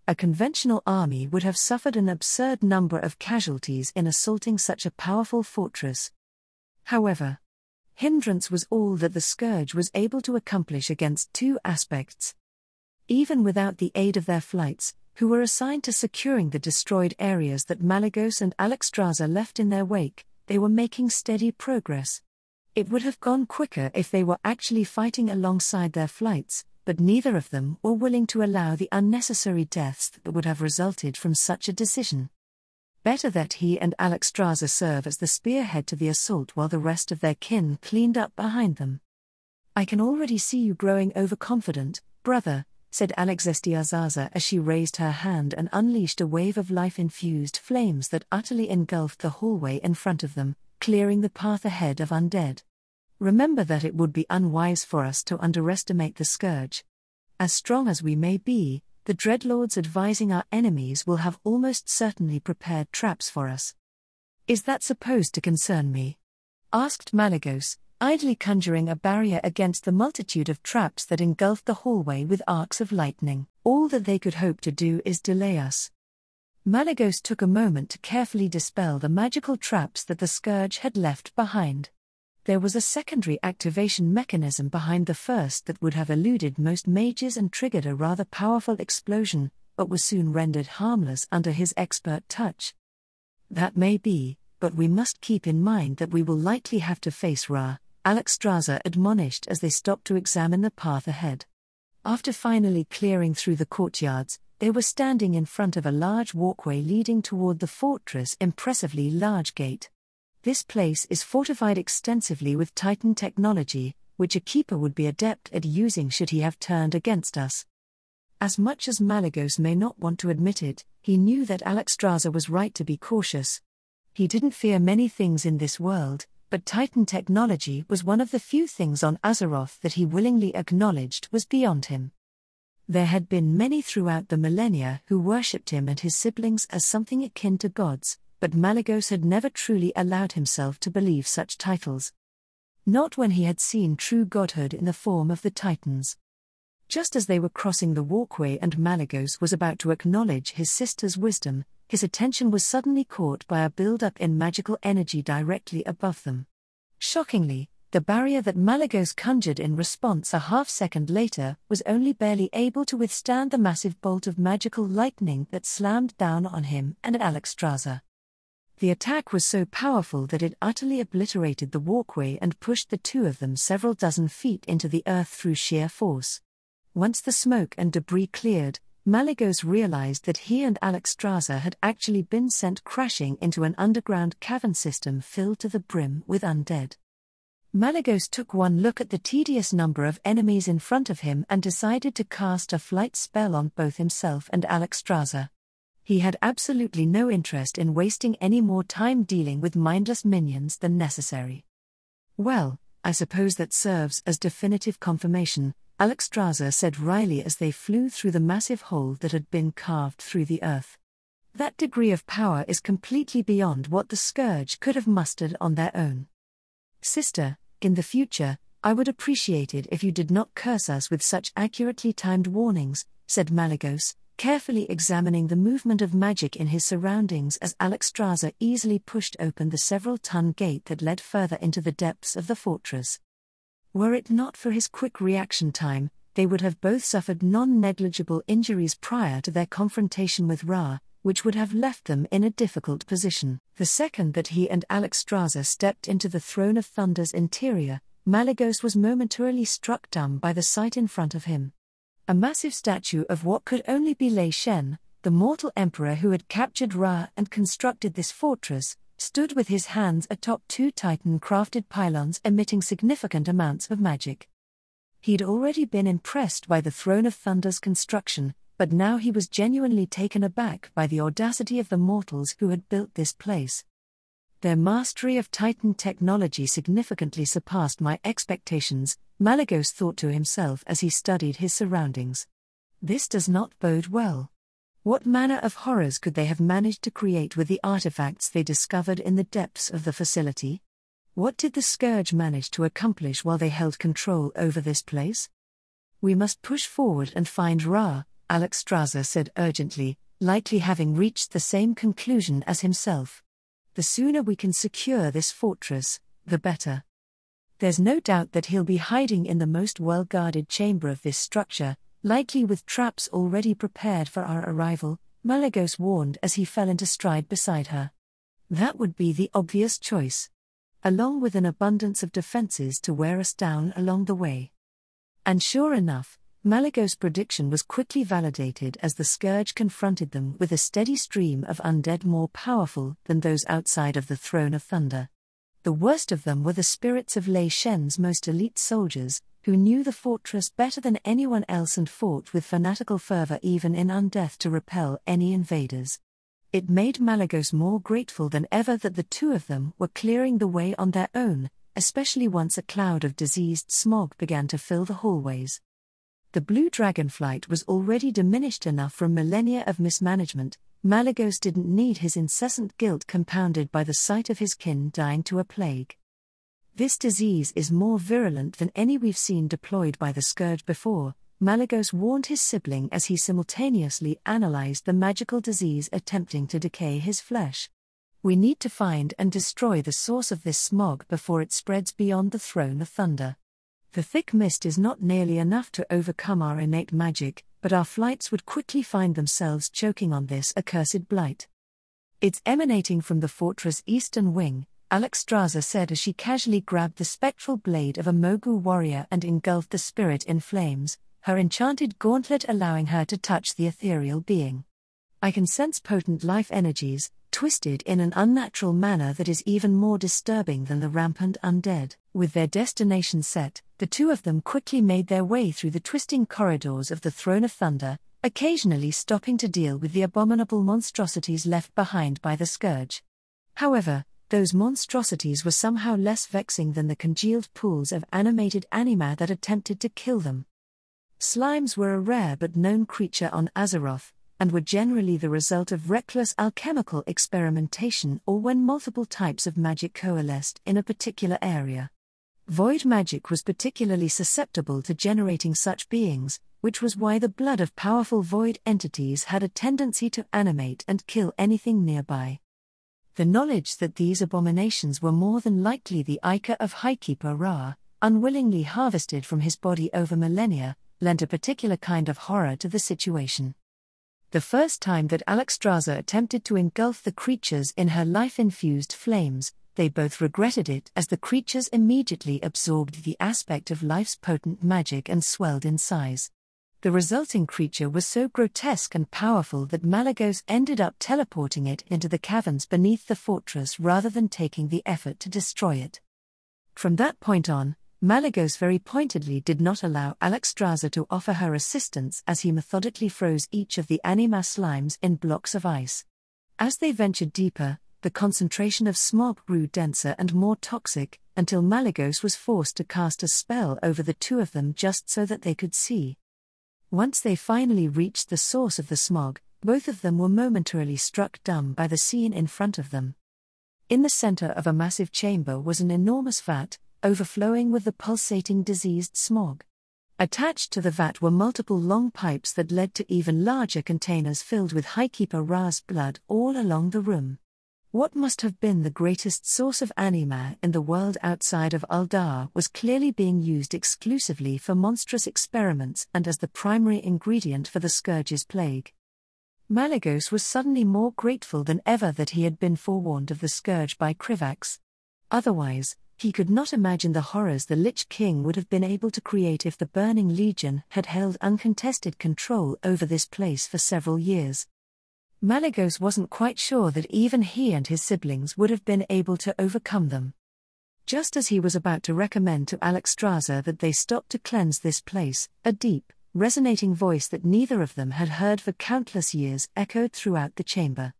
A conventional army would have suffered an absurd number of casualties in assaulting such a powerful fortress. However, hindrance was all that the Scourge was able to accomplish against two aspects. Even without the aid of their flights, who were assigned to securing the destroyed areas that Malygos and Alexstrasza left in their wake, they were making steady progress. It would have gone quicker if they were actually fighting alongside their flights, but neither of them were willing to allow the unnecessary deaths that would have resulted from such a decision. Better that he and Alexstrasza serve as the spearhead to the assault while the rest of their kin cleaned up behind them. "I can already see you growing overconfident, brother," said Alexstrasza as she raised her hand and unleashed a wave of life-infused flames that utterly engulfed the hallway in front of them, clearing the path ahead of undead. "Remember that it would be unwise for us to underestimate the Scourge. As strong as we may be, the Dreadlords advising our enemies will have almost certainly prepared traps for us." "Is that supposed to concern me?" asked Malygos, idly conjuring a barrier against the multitude of traps that engulfed the hallway with arcs of lightning. "All that they could hope to do is delay us." Malygos took a moment to carefully dispel the magical traps that the Scourge had left behind. There was a secondary activation mechanism behind the first that would have eluded most mages and triggered a rather powerful explosion, but was soon rendered harmless under his expert touch. "That may be, but we must keep in mind that we will likely have to face Ra," Alexstrasza admonished as they stopped to examine the path ahead. After finally clearing through the courtyards, they were standing in front of a large walkway leading toward the fortress' impressively large gate. "This place is fortified extensively with Titan technology, which a keeper would be adept at using should he have turned against us." As much as Malygos may not want to admit it, he knew that Alexstrasza was right to be cautious. He didn't fear many things in this world, but Titan technology was one of the few things on Azeroth that he willingly acknowledged was beyond him. There had been many throughout the millennia who worshipped him and his siblings as something akin to gods, but Malygos had never truly allowed himself to believe such titles. Not when he had seen true godhood in the form of the Titans. Just as they were crossing the walkway and Malygos was about to acknowledge his sister's wisdom, his attention was suddenly caught by a build-up in magical energy directly above them. Shockingly, the barrier that Malygos conjured in response a half-second later was only barely able to withstand the massive bolt of magical lightning that slammed down on him and Alexstrasza. The attack was so powerful that it utterly obliterated the walkway and pushed the two of them several dozen feet into the earth through sheer force. Once the smoke and debris cleared, Malygos realized that he and Alexstrasza had actually been sent crashing into an underground cavern system filled to the brim with undead. Malygos took one look at the tedious number of enemies in front of him and decided to cast a flight spell on both himself and Alexstrasza. He had absolutely no interest in wasting any more time dealing with mindless minions than necessary. "Well, I suppose that serves as definitive confirmation," Alexstrasza said wryly as they flew through the massive hole that had been carved through the earth. "That degree of power is completely beyond what the Scourge could have mustered on their own. Sister, in the future, I would appreciate it if you did not curse us with such accurately timed warnings," said Malygos, carefully examining the movement of magic in his surroundings as Alexstrasza easily pushed open the several-ton gate that led further into the depths of the fortress. Were it not for his quick reaction time, they would have both suffered non-negligible injuries prior to their confrontation with Ra, which would have left them in a difficult position. The second that he and Alexstrasza stepped into the Throne of Thunder's interior, Malygos was momentarily struck dumb by the sight in front of him. A massive statue of what could only be Lei Shen, the mortal emperor who had captured Ra and constructed this fortress, stood with his hands atop two Titan-crafted pylons emitting significant amounts of magic. He'd already been impressed by the Throne of Thunder's construction, but now he was genuinely taken aback by the audacity of the mortals who had built this place. Their mastery of Titan technology significantly surpassed my expectations, Malygos thought to himself as he studied his surroundings. This does not bode well. What manner of horrors could they have managed to create with the artifacts they discovered in the depths of the facility? What did the Scourge manage to accomplish while they held control over this place? We must push forward and find Ra, Alexstrasza said urgently, likely having reached the same conclusion as himself. The sooner we can secure this fortress, the better. There's no doubt that he'll be hiding in the most well-guarded chamber of this structure, likely with traps already prepared for our arrival, Malygos warned as he fell into stride beside her. That would be the obvious choice. Along with an abundance of defenses to wear us down along the way. And sure enough, Malygos' prediction was quickly validated as the Scourge confronted them with a steady stream of undead more powerful than those outside of the Throne of Thunder. The worst of them were the spirits of Lei Shen's most elite soldiers, who knew the fortress better than anyone else and fought with fanatical fervor even in undeath to repel any invaders. It made Malygos more grateful than ever that the two of them were clearing the way on their own, especially once a cloud of diseased smog began to fill the hallways. The blue dragonflight was already diminished enough from millennia of mismanagement. Malygos didn't need his incessant guilt compounded by the sight of his kin dying to a plague. This disease is more virulent than any we've seen deployed by the Scourge before, Malygos warned his sibling as he simultaneously analyzed the magical disease attempting to decay his flesh. We need to find and destroy the source of this smog before it spreads beyond the Throne of Thunder. The thick mist is not nearly enough to overcome our innate magic, but our flights would quickly find themselves choking on this accursed blight. It's emanating from the fortress' eastern wing, Alexstrasza said as she casually grabbed the spectral blade of a Mogu warrior and engulfed the spirit in flames, her enchanted gauntlet allowing her to touch the ethereal being. I can sense potent life energies, twisted in an unnatural manner that is even more disturbing than the rampant undead. With their destination set, the two of them quickly made their way through the twisting corridors of the Throne of Thunder, occasionally stopping to deal with the abominable monstrosities left behind by the Scourge. However, those monstrosities were somehow less vexing than the congealed pools of animated anima that attempted to kill them. Slimes were a rare but known creature on Azeroth, and were generally the result of reckless alchemical experimentation or when multiple types of magic coalesced in a particular area. Void magic was particularly susceptible to generating such beings, which was why the blood of powerful void entities had a tendency to animate and kill anything nearby. The knowledge that these abominations were more than likely the ichor of Highkeeper Ra, unwillingly harvested from his body over millennia, lent a particular kind of horror to the situation. The first time that Alexstrasza attempted to engulf the creatures in her life-infused flames, they both regretted it as the creatures immediately absorbed the aspect of life's potent magic and swelled in size. The resulting creature was so grotesque and powerful that Malygos ended up teleporting it into the caverns beneath the fortress rather than taking the effort to destroy it. From that point on, Malygos very pointedly did not allow Alexstrasza to offer her assistance as he methodically froze each of the anima slimes in blocks of ice. As they ventured deeper, the concentration of smog grew denser and more toxic, until Malygos was forced to cast a spell over the two of them just so that they could see. Once they finally reached the source of the smog, both of them were momentarily struck dumb by the scene in front of them. In the center of a massive chamber was an enormous vat, overflowing with the pulsating diseased smog. Attached to the vat were multiple long pipes that led to even larger containers filled with Highkeeper Ra's blood all along the room. What must have been the greatest source of anima in the world outside of Uldar was clearly being used exclusively for monstrous experiments and as the primary ingredient for the Scourge's plague. Malygos was suddenly more grateful than ever that he had been forewarned of the Scourge by Krivax. Otherwise, he could not imagine the horrors the Lich King would have been able to create if the Burning Legion had held uncontested control over this place for several years. Malygos wasn't quite sure that even he and his siblings would have been able to overcome them. Just as he was about to recommend to Alexstrasza that they stop to cleanse this place, a deep, resonating voice that neither of them had heard for countless years echoed throughout the chamber.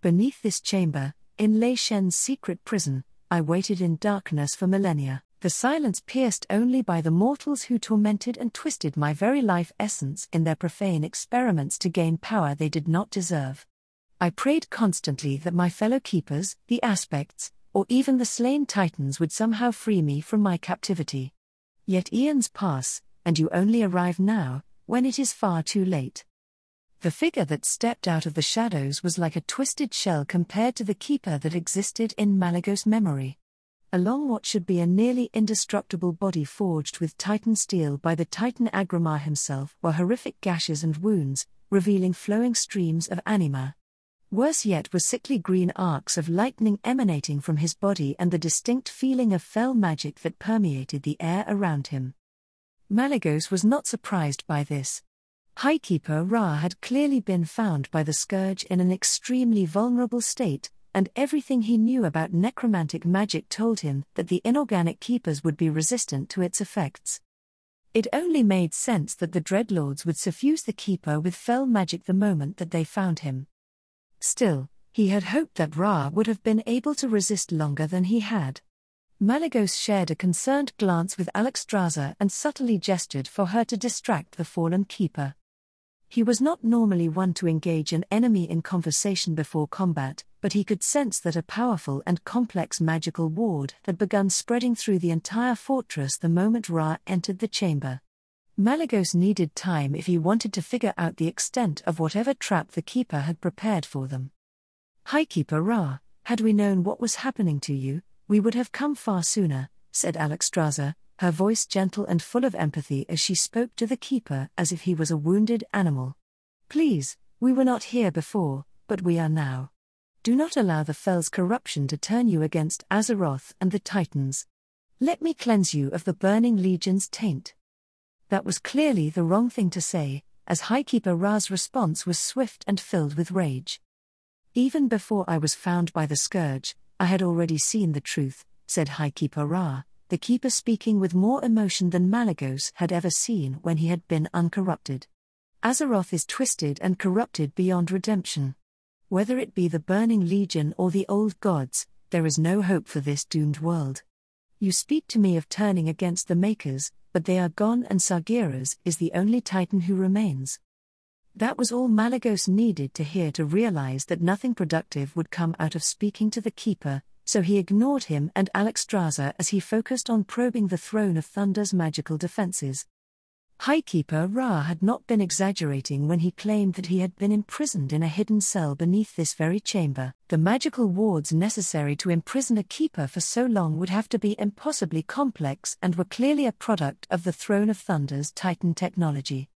Beneath this chamber, in Lei Shen's secret prison, I waited in darkness for millennia, the silence pierced only by the mortals who tormented and twisted my very life essence in their profane experiments to gain power they did not deserve. I prayed constantly that my fellow keepers, the aspects, or even the slain titans would somehow free me from my captivity. Yet eons pass, and you only arrive now, when it is far too late. The figure that stepped out of the shadows was like a twisted shell compared to the keeper that existed in Malygos' memory. Along what should be a nearly indestructible body forged with Titan steel by the Titan Agramar himself were horrific gashes and wounds, revealing flowing streams of anima. Worse yet were sickly green arcs of lightning emanating from his body and the distinct feeling of fell magic that permeated the air around him. Malygos was not surprised by this. Highkeeper Ra had clearly been found by the Scourge in an extremely vulnerable state, and everything he knew about necromantic magic told him that the inorganic keepers would be resistant to its effects. It only made sense that the Dreadlords would suffuse the keeper with fell magic the moment that they found him. Still, he had hoped that Ra would have been able to resist longer than he had. Malygos shared a concerned glance with Alexstrasza and subtly gestured for her to distract the fallen keeper. He was not normally one to engage an enemy in conversation before combat, but he could sense that a powerful and complex magical ward had begun spreading through the entire fortress the moment Ra entered the chamber. Malygos needed time if he wanted to figure out the extent of whatever trap the keeper had prepared for them. "Highkeeper Ra, had we known what was happening to you, we would have come far sooner," said Alexstrasza, her voice gentle and full of empathy as she spoke to the keeper as if he was a wounded animal. "Please, we were not here before, but we are now. Do not allow the Fell's corruption to turn you against Azeroth and the Titans. Let me cleanse you of the Burning Legion's taint." That was clearly the wrong thing to say, as Highkeeper Ra's response was swift and filled with rage. "Even before I was found by the Scourge, I had already seen the truth," said Highkeeper Ra, the keeper speaking with more emotion than Malygos had ever seen when he had been uncorrupted. "Azeroth is twisted and corrupted beyond redemption. Whether it be the Burning Legion or the Old Gods, there is no hope for this doomed world. You speak to me of turning against the Makers, but they are gone and Sargeras is the only Titan who remains." That was all Malygos needed to hear to realize that nothing productive would come out of speaking to the keeper, so he ignored him and Alexstrasza as he focused on probing the Throne of Thunder's magical defenses. Highkeeper Ra had not been exaggerating when he claimed that he had been imprisoned in a hidden cell beneath this very chamber. The magical wards necessary to imprison a keeper for so long would have to be impossibly complex and were clearly a product of the Throne of Thunder's Titan technology.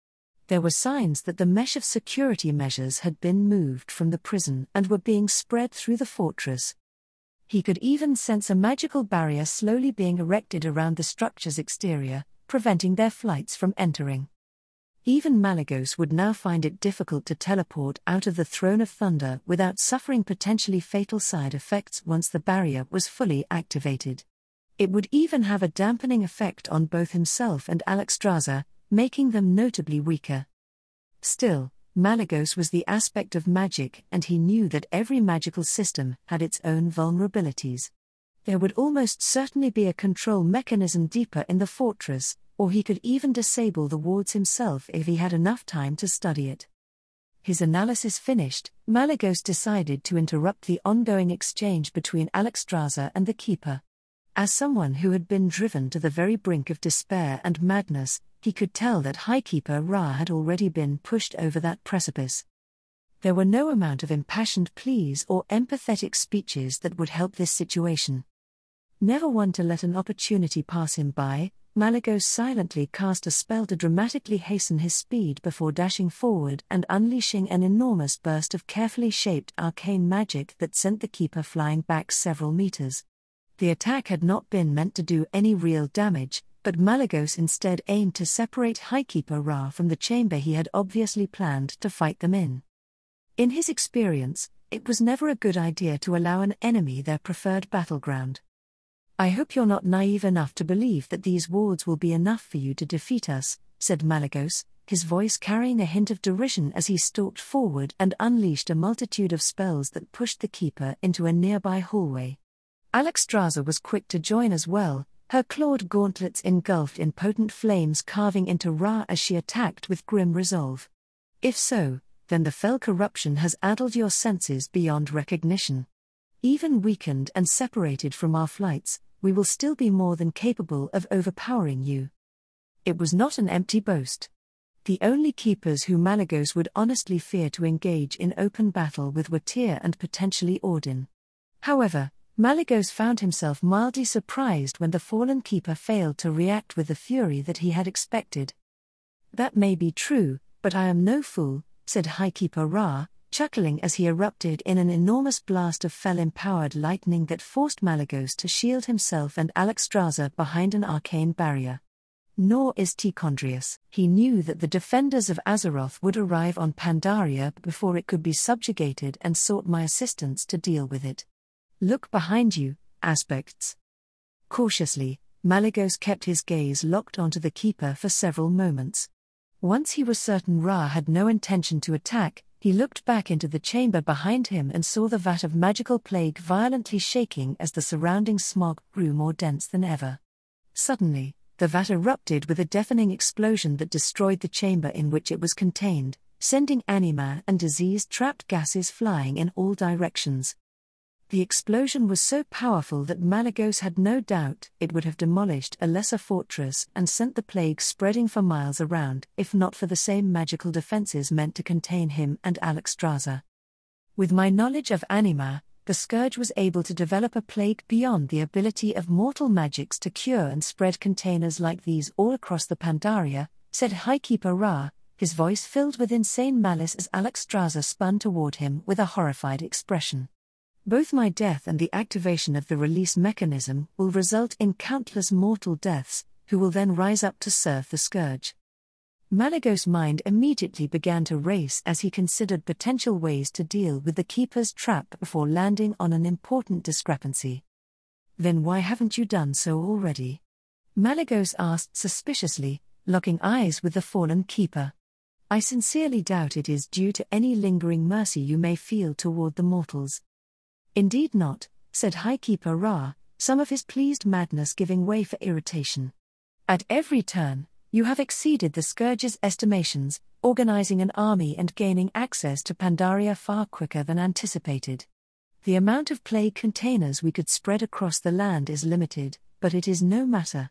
There were signs that the mesh of security measures had been moved from the prison and were being spread through the fortress. He could even sense a magical barrier slowly being erected around the structure's exterior, preventing their flights from entering. Even Malygos would now find it difficult to teleport out of the Throne of Thunder without suffering potentially fatal side effects once the barrier was fully activated. It would even have a dampening effect on both himself and Alexstrasza, making them notably weaker. Still, Malygos was the aspect of magic, and he knew that every magical system had its own vulnerabilities. There would almost certainly be a control mechanism deeper in the fortress, or he could even disable the wards himself if he had enough time to study it. His analysis finished, Malygos decided to interrupt the ongoing exchange between Alexstrasza and the keeper. As someone who had been driven to the very brink of despair and madness, he could tell that Highkeeper Ra had already been pushed over that precipice. There were no amount of impassioned pleas or empathetic speeches that would help this situation. Never one to let an opportunity pass him by, Malygos silently cast a spell to dramatically hasten his speed before dashing forward and unleashing an enormous burst of carefully shaped arcane magic that sent the Keeper flying back several meters. The attack had not been meant to do any real damage, but Malygos instead aimed to separate Highkeeper Ra from the chamber he had obviously planned to fight them in. In his experience, it was never a good idea to allow an enemy their preferred battleground. "I hope you're not naive enough to believe that these wards will be enough for you to defeat us," said Malygos, his voice carrying a hint of derision as he stalked forward and unleashed a multitude of spells that pushed the Keeper into a nearby hallway. Alexstrasza was quick to join as well, her clawed gauntlets engulfed in potent flames carving into Ra as she attacked with grim resolve. "If so, then the fell corruption has addled your senses beyond recognition. Even weakened and separated from our flights, we will still be more than capable of overpowering you." It was not an empty boast. The only keepers who Malygos would honestly fear to engage in open battle with were Tyr and potentially Ordin. However, Malygos found himself mildly surprised when the fallen keeper failed to react with the fury that he had expected. "That may be true, but I am no fool," said Highkeeper Ra, chuckling as he erupted in an enormous blast of fel-empowered lightning that forced Malygos to shield himself and Alexstrasza behind an arcane barrier. Nor is Tichondrius. He knew that the defenders of Azeroth would arrive on Pandaria before it could be subjugated and sought my assistance to deal with it. "Look behind you, aspects." Cautiously, Malygos kept his gaze locked onto the Keeper for several moments. Once he was certain Ra had no intention to attack, he looked back into the chamber behind him and saw the vat of magical plague violently shaking as the surrounding smog grew more dense than ever. Suddenly, the vat erupted with a deafening explosion that destroyed the chamber in which it was contained, sending anima and disease-trapped gases flying in all directions. The explosion was so powerful that Malygos had no doubt it would have demolished a lesser fortress and sent the plague spreading for miles around, if not for the same magical defenses meant to contain him and Alexstrasza. With my knowledge of anima, the Scourge was able to develop a plague beyond the ability of mortal magics to cure and spread containers like these all across the Pandaria, said Highkeeper Ra, his voice filled with insane malice as Alexstrasza spun toward him with a horrified expression. "Both my death and the activation of the release mechanism will result in countless mortal deaths, who will then rise up to serve the Scourge." Malygos' mind immediately began to race as he considered potential ways to deal with the Keeper's trap before landing on an important discrepancy. "Then why haven't you done so already?" Malygos asked suspiciously, locking eyes with the fallen Keeper. "I sincerely doubt it is due to any lingering mercy you may feel toward the mortals." "Indeed not," said Highkeeper Ra, some of his pleased madness giving way for irritation. "At every turn, you have exceeded the Scourge's estimations, organizing an army and gaining access to Pandaria far quicker than anticipated. The amount of plague containers we could spread across the land is limited, but it is no matter.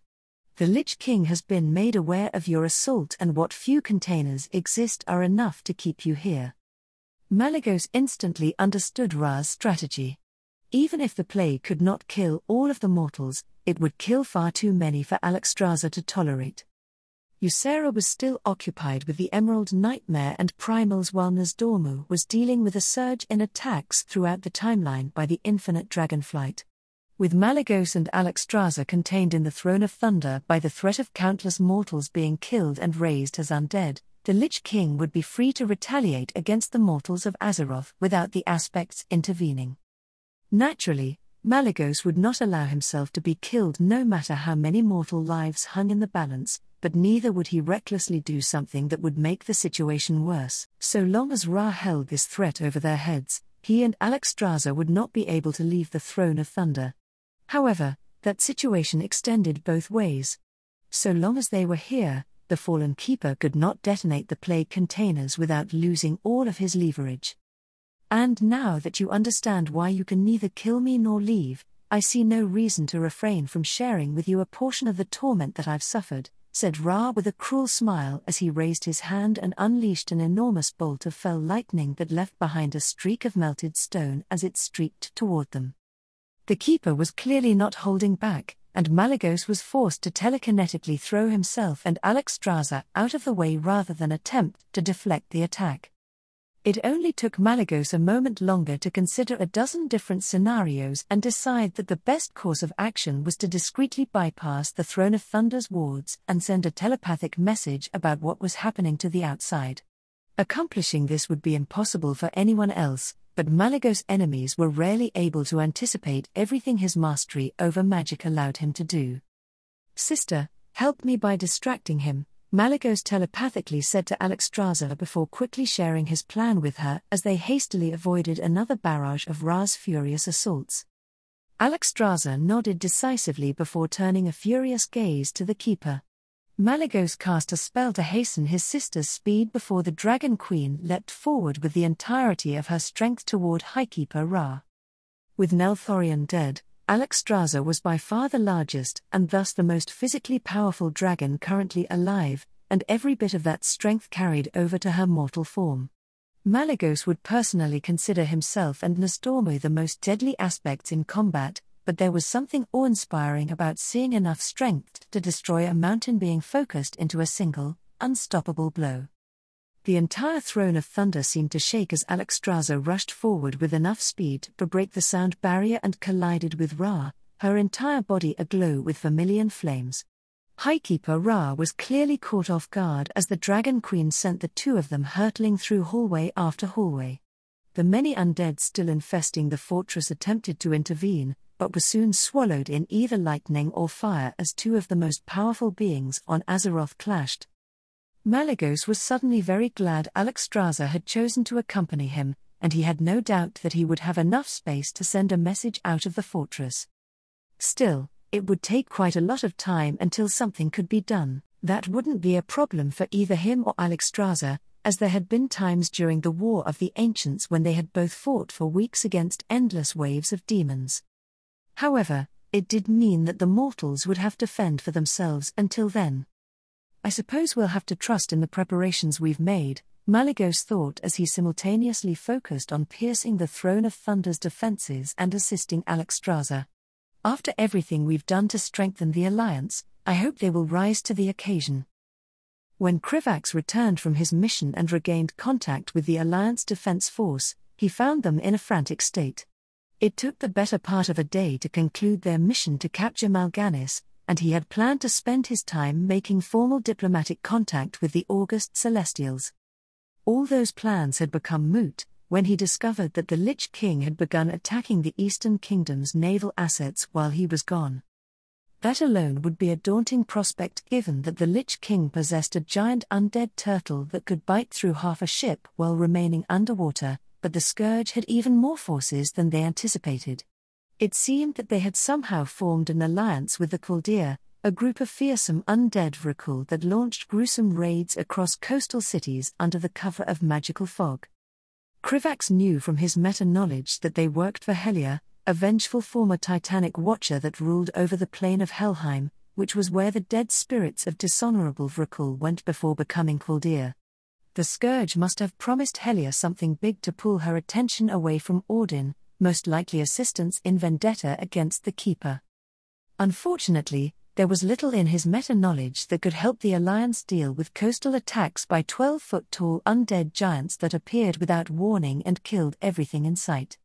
The Lich King has been made aware of your assault, and what few containers exist are enough to keep you here." Malygos instantly understood Ra's strategy. Even if the plague could not kill all of the mortals, it would kill far too many for Alexstrasza to tolerate. Ysera was still occupied with the Emerald Nightmare and Primals while Nasdormu was dealing with a surge in attacks throughout the timeline by the infinite dragonflight. With Malygos and Alexstrasza contained in the Throne of Thunder by the threat of countless mortals being killed and raised as undead, the Lich King would be free to retaliate against the mortals of Azeroth without the aspects intervening. Naturally, Malygos would not allow himself to be killed no matter how many mortal lives hung in the balance, but neither would he recklessly do something that would make the situation worse. So long as Ra held this threat over their heads, he and Alexstrasza would not be able to leave the Throne of Thunder. However, that situation extended both ways. So long as they were here, the fallen Keeper could not detonate the plague containers without losing all of his leverage. "And now that you understand why you can neither kill me nor leave, I see no reason to refrain from sharing with you a portion of the torment that I've suffered," said Ra with a cruel smile as he raised his hand and unleashed an enormous bolt of fell lightning that left behind a streak of melted stone as it streaked toward them. The Keeper was clearly not holding back, and Malygos was forced to telekinetically throw himself and Alexstrasza out of the way rather than attempt to deflect the attack. It only took Malygos a moment longer to consider a dozen different scenarios and decide that the best course of action was to discreetly bypass the Throne of Thunder's wards and send a telepathic message about what was happening to the outside. Accomplishing this would be impossible for anyone else, but Malygos' enemies were rarely able to anticipate everything his mastery over magic allowed him to do. "Sister, help me by distracting him," Malygos telepathically said to Alexstrasza before quickly sharing his plan with her as they hastily avoided another barrage of Ra's furious assaults. Alexstrasza nodded decisively before turning a furious gaze to the Keeper. Malygos cast a spell to hasten his sister's speed before the Dragon Queen leapt forward with the entirety of her strength toward Highkeeper Ra. With Nelthorion dead, Alexstrasza was by far the largest and thus the most physically powerful dragon currently alive, and every bit of that strength carried over to her mortal form. Malygos would personally consider himself and Nestormo the most deadly aspects in combat, but there was something awe-inspiring about seeing enough strength to destroy a mountain being focused into a single, unstoppable blow. The entire Throne of Thunder seemed to shake as Alexstrasza rushed forward with enough speed to break the sound barrier and collided with Ra, her entire body aglow with vermilion flames. Highkeeper Ra was clearly caught off guard as the Dragon Queen sent the two of them hurtling through hallway after hallway. The many undead still infesting the fortress attempted to intervene, but were soon swallowed in either lightning or fire as two of the most powerful beings on Azeroth clashed. Malygos was suddenly very glad Alexstrasza had chosen to accompany him, and he had no doubt that he would have enough space to send a message out of the fortress. Still, it would take quite a lot of time until something could be done. That wouldn't be a problem for either him or Alexstrasza, as there had been times during the War of the Ancients when they had both fought for weeks against endless waves of demons. However, it did mean that the mortals would have to fend for themselves until then. "I suppose we'll have to trust in the preparations we've made," Malygos thought as he simultaneously focused on piercing the Throne of Thunder's defenses and assisting Alexstrasza. "After everything we've done to strengthen the Alliance, I hope they will rise to the occasion." When Krivax returned from his mission and regained contact with the Alliance Defense Force, he found them in a frantic state. It took the better part of a day to conclude their mission to capture Mal'Ganis, and he had planned to spend his time making formal diplomatic contact with the August Celestials. All those plans had become moot when he discovered that the Lich King had begun attacking the Eastern Kingdom's naval assets while he was gone. That alone would be a daunting prospect given that the Lich King possessed a giant undead turtle that could bite through half a ship while remaining underwater, but the Scourge had even more forces than they anticipated. It seemed that they had somehow formed an alliance with the Khaldir, a group of fearsome undead Vrykul that launched gruesome raids across coastal cities under the cover of magical fog. Krivax knew from his meta-knowledge that they worked for Helia, a vengeful former Titanic watcher that ruled over the plane of Helheim, which was where the dead spirits of dishonorable Vrykul went before becoming Khaldir. The Scourge must have promised Helia something big to pull her attention away from Odin, most likely assistance in vendetta against the Keeper. Unfortunately, there was little in his meta-knowledge that could help the Alliance deal with coastal attacks by 12-foot-tall undead giants that appeared without warning and killed everything in sight.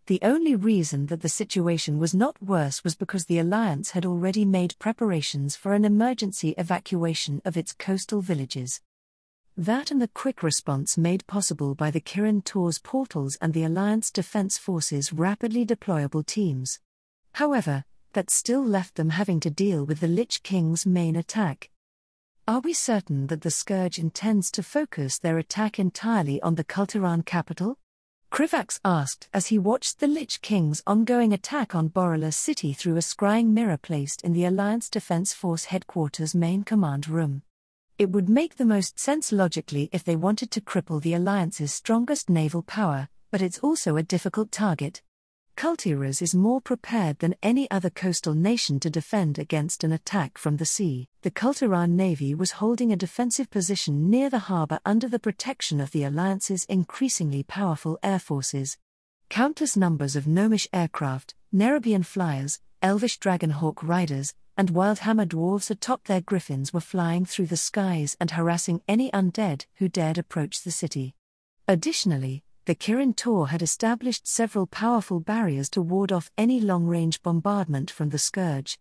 The only reason that the situation was not worse was because the Alliance had already made preparations for an emergency evacuation of its coastal villages. That and the quick response made possible by the Kirin Tor's portals and the Alliance Defense Force's rapidly deployable teams. However, that still left them having to deal with the Lich King's main attack. "Are we certain that the Scourge intends to focus their attack entirely on the Kultiran capital?" Krivax asked as he watched the Lich King's ongoing attack on Borrelus City through a scrying mirror placed in the Alliance Defense Force headquarters' main command room. It would make the most sense logically if they wanted to cripple the Alliance's strongest naval power, but it's also a difficult target. Kultiras is more prepared than any other coastal nation to defend against an attack from the sea. The Kultiran navy was holding a defensive position near the harbour under the protection of the Alliance's increasingly powerful air forces. Countless numbers of gnomish aircraft, Nerubian flyers, elvish dragonhawk riders, and wildhammer dwarves atop their griffins were flying through the skies and harassing any undead who dared approach the city. Additionally, the Kirin Tor had established several powerful barriers to ward off any long-range bombardment from the Scourge.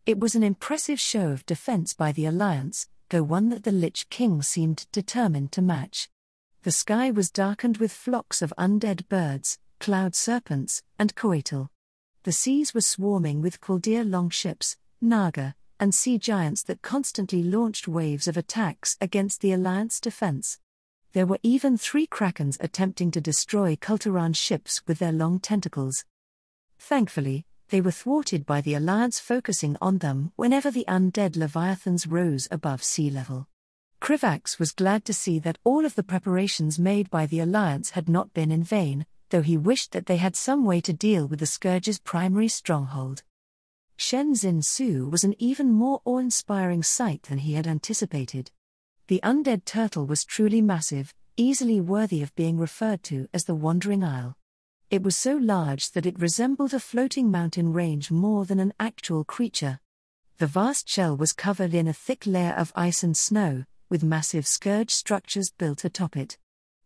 It was an impressive show of defense by the Alliance, though one that the Lich King seemed determined to match. The sky was darkened with flocks of undead birds, cloud serpents, and coatl. The seas were swarming with Kuldir longships, Naga, and sea giants that constantly launched waves of attacks against the Alliance defense. There were even 3 krakens attempting to destroy Kultiran ships with their long tentacles. Thankfully, they were thwarted by the Alliance focusing on them whenever the undead leviathans rose above sea level. Krivax was glad to see that all of the preparations made by the Alliance had not been in vain, though he wished that they had some way to deal with the Scourge's primary stronghold. Shen Zin Su was an even more awe-inspiring sight than he had anticipated. The undead turtle was truly massive, easily worthy of being referred to as the Wandering Isle. It was so large that it resembled a floating mountain range more than an actual creature. The vast shell was covered in a thick layer of ice and snow, with massive scourge structures built atop it.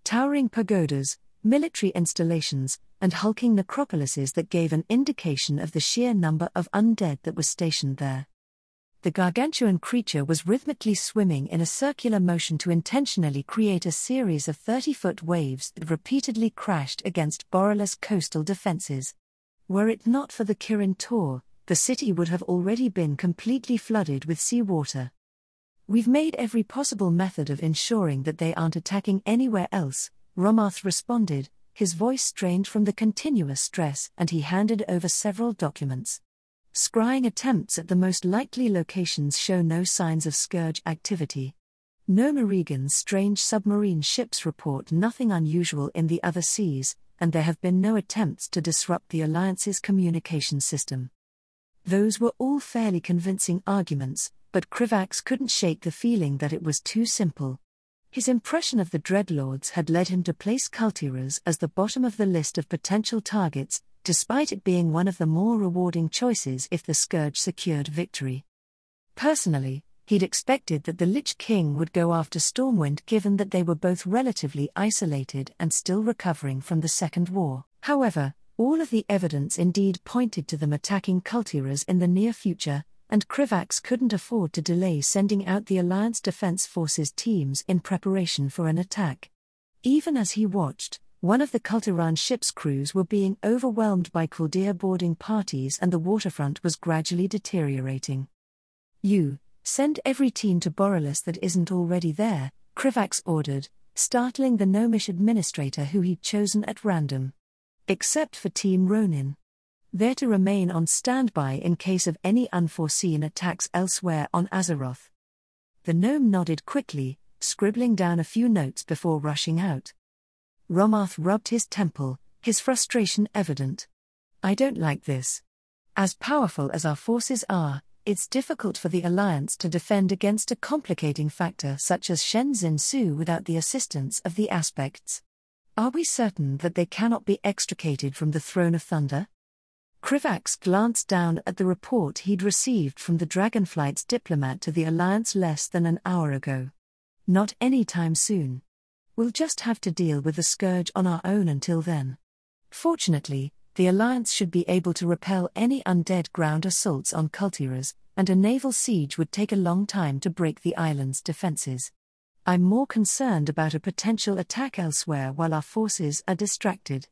Towering pagodas, military installations, and hulking necropolises that gave an indication of the sheer number of undead that was stationed there. The gargantuan creature was rhythmically swimming in a circular motion to intentionally create a series of 30-foot waves that repeatedly crashed against Borrel's coastal defenses. Were it not for the Kirin Tor, the city would have already been completely flooded with seawater. "We've made every possible method of ensuring that they aren't attacking anywhere else," Romarth responded, his voice strained from the continuous stress, and he handed over several documents. Scrying attempts at the most likely locations show no signs of Scourge activity. Nerubian's strange submarine ships report nothing unusual in the other seas, and there have been no attempts to disrupt the Alliance's communication system. Those were all fairly convincing arguments, but Krivax couldn't shake the feeling that it was too simple. His impression of the Dreadlords had led him to place Kultiras as the bottom of the list of potential targets, despite it being one of the more rewarding choices if the Scourge secured victory. Personally, he'd expected that the Lich King would go after Stormwind given that they were both relatively isolated and still recovering from the Second War. However, all of the evidence indeed pointed to them attacking Kultiras in the near future, and Krivax couldn't afford to delay sending out the Alliance Defense Forces teams in preparation for an attack. Even as he watched, one of the Kultiran ship's crews were being overwhelmed by Kuldir boarding parties and the waterfront was gradually deteriorating. "You, send every team to Borrelus that isn't already there," Krivax ordered, startling the gnomish administrator who he'd chosen at random. "Except for Team Ronin. They're to remain on standby in case of any unforeseen attacks elsewhere on Azeroth." The gnome nodded quickly, scribbling down a few notes before rushing out. Romarth rubbed his temple, his frustration evident. "I don't like this. As powerful as our forces are, it's difficult for the Alliance to defend against a complicating factor such as Shen Zin Su without the assistance of the aspects. Are we certain that they cannot be extricated from the Throne of Thunder?" Krivax glanced down at the report he'd received from the Dragonflight's diplomat to the Alliance less than an hour ago. "Not anytime soon. We'll just have to deal with the Scourge on our own until then. Fortunately, the Alliance should be able to repel any undead ground assaults on Kultiras, and a naval siege would take a long time to break the island's defenses. I'm more concerned about a potential attack elsewhere while our forces are distracted."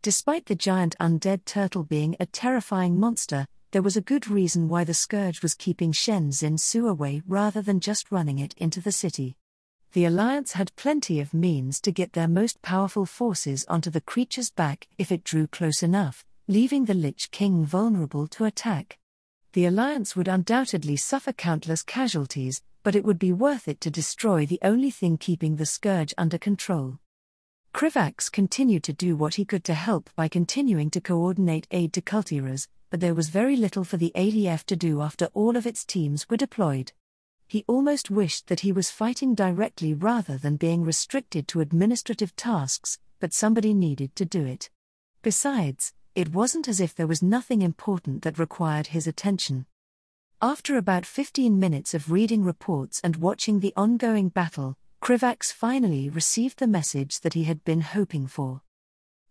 Despite the giant undead turtle being a terrifying monster, there was a good reason why the Scourge was keeping Shen Zin Su away rather than just running it into the city. The Alliance had plenty of means to get their most powerful forces onto the creature's back if it drew close enough, leaving the Lich King vulnerable to attack. The Alliance would undoubtedly suffer countless casualties, but it would be worth it to destroy the only thing keeping the Scourge under control. Krivax continued to do what he could to help by continuing to coordinate aid to cultiras, but there was very little for the ADF to do after all of its teams were deployed. He almost wished that he was fighting directly rather than being restricted to administrative tasks, but somebody needed to do it. Besides, it wasn't as if there was nothing important that required his attention. After about 15 minutes of reading reports and watching the ongoing battle, Krivax finally received the message that he had been hoping for.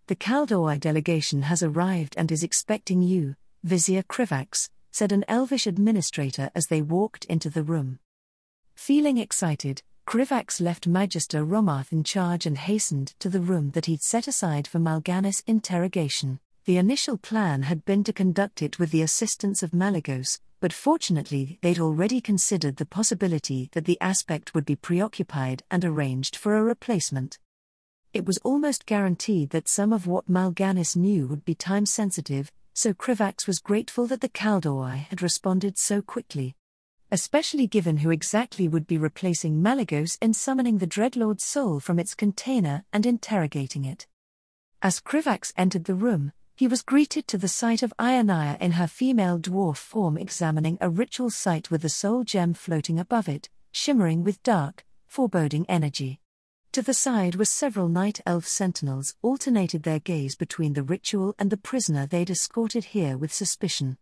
"The Kaldoi delegation has arrived and is expecting you, Vizier Krivax," said an elvish administrator as they walked into the room. Feeling excited, Krivax left Magister Romarth in charge and hastened to the room that he'd set aside for Mal'Ganis' interrogation. The initial plan had been to conduct it with the assistance of Malygos, but fortunately they'd already considered the possibility that the aspect would be preoccupied and arranged for a replacement. It was almost guaranteed that some of what Mal'Ganis knew would be time-sensitive, so Krivax was grateful that the Kaldoi had responded so quickly. Especially given who exactly would be replacing Malygos in summoning the Dreadlord's soul from its container and interrogating it. As Krivax entered the room, he was greeted to the sight of Ionaya in her female dwarf form examining a ritual site with the soul gem floating above it, shimmering with dark, foreboding energy. To the side were several night elf sentinels alternated their gaze between the ritual and the prisoner they'd escorted here with suspicion.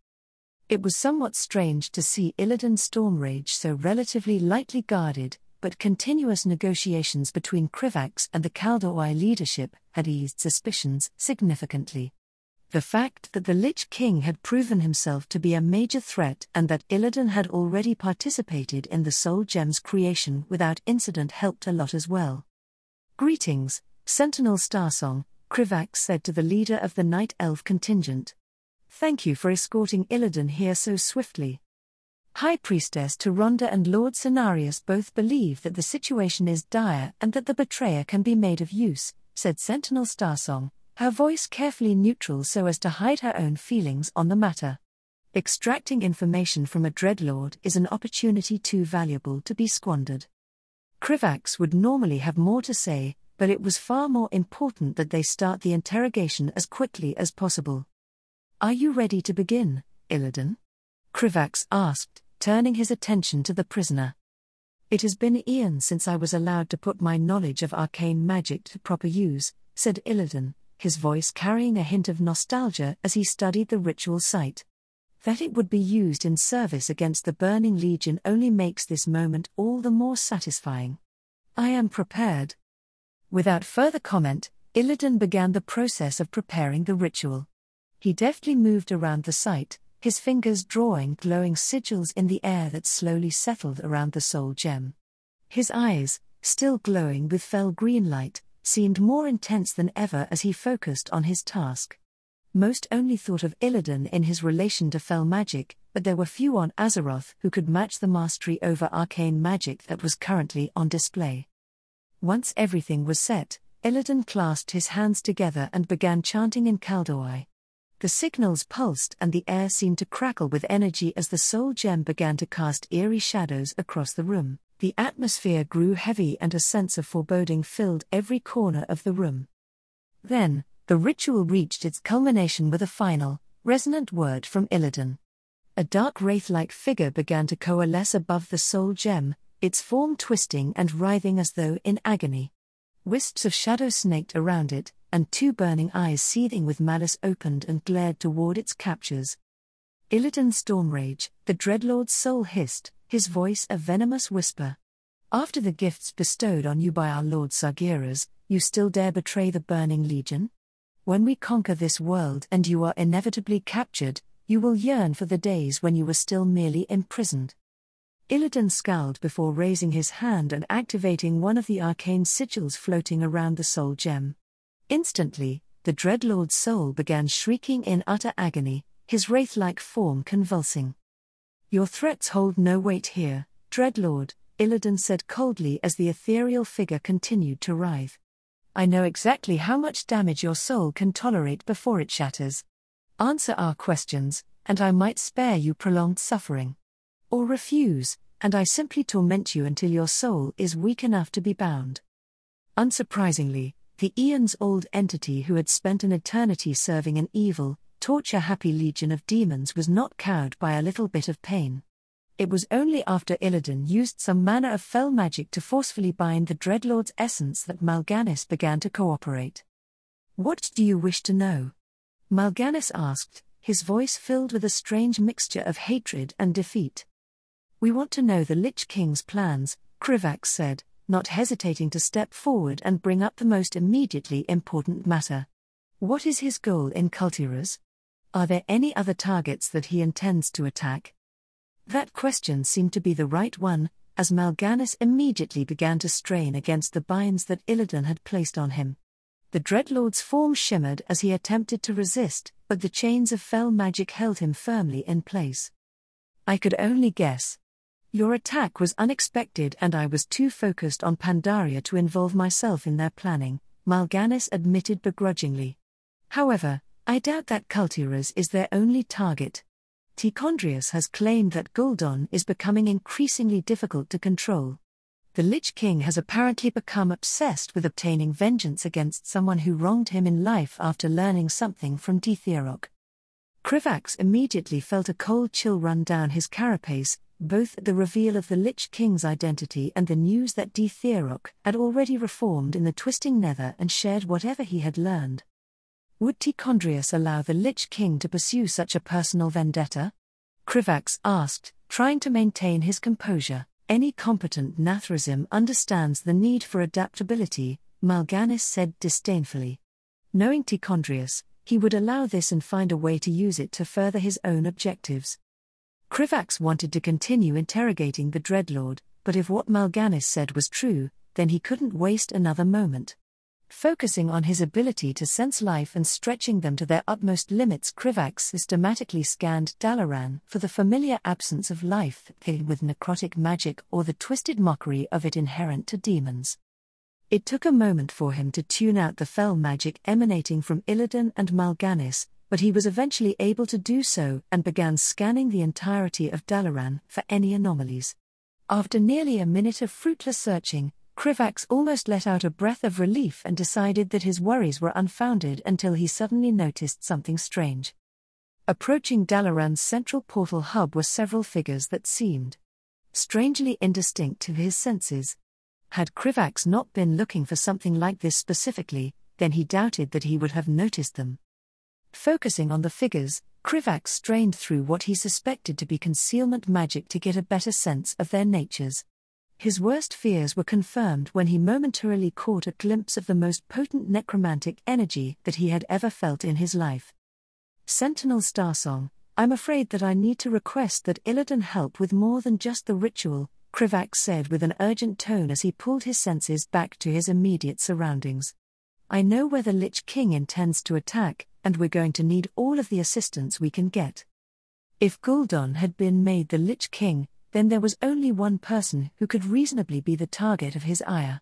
It was somewhat strange to see Illidan Stormrage so relatively lightly guarded, but continuous negotiations between Krivax and the Kaldoi leadership had eased suspicions significantly. The fact that the Lich King had proven himself to be a major threat and that Illidan had already participated in the Soul Gem's creation without incident helped a lot as well. "Greetings, Sentinel Starsong," Krivax said to the leader of the Night Elf contingent. "Thank you for escorting Illidan here so swiftly. High Priestess Tyrande and Lord Cenarius both believe that the situation is dire and that the betrayer can be made of use," said Sentinel Starsong, her voice carefully neutral so as to hide her own feelings on the matter. Extracting information from a Dreadlord is an opportunity too valuable to be squandered. Krivax would normally have more to say, but it was far more important that they start the interrogation as quickly as possible. "Are you ready to begin, Illidan?" Krivax asked, turning his attention to the prisoner. "It has been eons since I was allowed to put my knowledge of arcane magic to proper use," said Illidan, his voice carrying a hint of nostalgia as he studied the ritual site. "That it would be used in service against the Burning Legion only makes this moment all the more satisfying. I am prepared." Without further comment, Illidan began the process of preparing the ritual. He deftly moved around the site, his fingers drawing glowing sigils in the air that slowly settled around the soul gem. His eyes, still glowing with fell green light, seemed more intense than ever as he focused on his task. Most only thought of Illidan in his relation to fell magic, but there were few on Azeroth who could match the mastery over arcane magic that was currently on display. Once everything was set, Illidan clasped his hands together and began chanting in Kaldoi. The signals pulsed and the air seemed to crackle with energy as the soul gem began to cast eerie shadows across the room. The atmosphere grew heavy and a sense of foreboding filled every corner of the room. Then, the ritual reached its culmination with a final, resonant word from Illidan. A dark wraith-like figure began to coalesce above the soul gem, its form twisting and writhing as though in agony. Wisps of shadow snaked around it, and two burning eyes seething with malice opened and glared toward its captors. "Illidan Stormrage," the Dreadlord's soul hissed, his voice a venomous whisper. "After the gifts bestowed on you by our Lord Sargeras, you still dare betray the Burning Legion? When we conquer this world and you are inevitably captured, you will yearn for the days when you were still merely imprisoned." Illidan scowled before raising his hand and activating one of the arcane sigils floating around the soul gem. Instantly, the Dreadlord's soul began shrieking in utter agony, his wraith-like form convulsing. "Your threats hold no weight here, Dreadlord," Illidan said coldly as the ethereal figure continued to writhe. "I know exactly how much damage your soul can tolerate before it shatters. Answer our questions, and I might spare you prolonged suffering. Or refuse, and I simply torment you until your soul is weak enough to be bound." Unsurprisingly, The eons-old entity who had spent an eternity serving an evil, torture-happy legion of demons was not cowed by a little bit of pain. It was only after Illidan used some manner of fell magic to forcefully bind the Dreadlord's essence that Mal'Ganis began to cooperate. "What do you wish to know?" Mal'Ganis asked, his voice filled with a strange mixture of hatred and defeat. "We want to know the Lich King's plans," Krivax said, not hesitating to step forward and bring up the most immediately important matter. "What is his goal in Kultiras? Are there any other targets that he intends to attack?" That question seemed to be the right one, as Mal'Ganis immediately began to strain against the binds that Illidan had placed on him. The Dreadlord's form shimmered as he attempted to resist, but the chains of fell magic held him firmly in place. "I could only guess. Your attack was unexpected and I was too focused on Pandaria to involve myself in their planning," Mal'Ganis admitted begrudgingly. "However, I doubt that Kultiras is their only target. Tichondrius has claimed that Gul'dan is becoming increasingly difficult to control. The Lich King has apparently become obsessed with obtaining vengeance against someone who wronged him in life after learning something from Dithiarok." Krivax immediately felt a cold chill run down his carapace, both at the reveal of the Lich King's identity and the news that Dithiarok had already reformed in the Twisting Nether and shared whatever he had learned. Would Tichondrius allow the Lich King to pursue such a personal vendetta? Krivax asked, trying to maintain his composure. "Any competent Nathrazim understands the need for adaptability," Mal'Ganis said disdainfully. Knowing Tichondrius, he would allow this and find a way to use it to further his own objectives. Krivax wanted to continue interrogating the Dreadlord, but if what Mal'Ganis said was true, then he couldn't waste another moment. Focusing on his ability to sense life and stretching them to their utmost limits, Krivax systematically scanned Dalaran for the familiar absence of life with necrotic magic or the twisted mockery of it inherent to demons. It took a moment for him to tune out the fell magic emanating from Illidan and Mal'Ganis, but he was eventually able to do so and began scanning the entirety of Dalaran for any anomalies. After nearly a minute of fruitless searching, Krivax almost let out a breath of relief and decided that his worries were unfounded until he suddenly noticed something strange. Approaching Dalaran's central portal hub were several figures that seemed strangely indistinct to his senses. Had Krivax not been looking for something like this specifically, then he doubted that he would have noticed them. Focusing on the figures, Krivax strained through what he suspected to be concealment magic to get a better sense of their natures. His worst fears were confirmed when he momentarily caught a glimpse of the most potent necromantic energy that he had ever felt in his life. "Sentinel Starsong, I'm afraid that I need to request that Illidan help with more than just the ritual," Krivax said with an urgent tone as he pulled his senses back to his immediate surroundings. "I know where the Lich King intends to attack, and we're going to need all of the assistance we can get." If Gul'dan had been made the Lich King, then there was only one person who could reasonably be the target of his ire.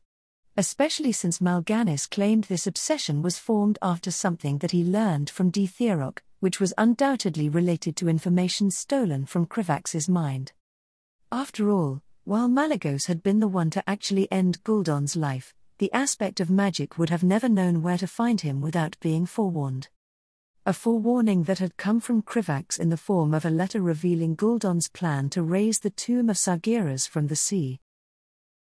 Especially since Mal'Ganis claimed this obsession was formed after something that he learned from Dithiarok, which was undoubtedly related to information stolen from Krivax's mind. After all, while Malygos had been the one to actually end Gul'dan's life, the aspect of magic would have never known where to find him without being forewarned. A forewarning that had come from Krivax in the form of a letter revealing Gul'dan's plan to raise the tomb of Sargeras from the sea.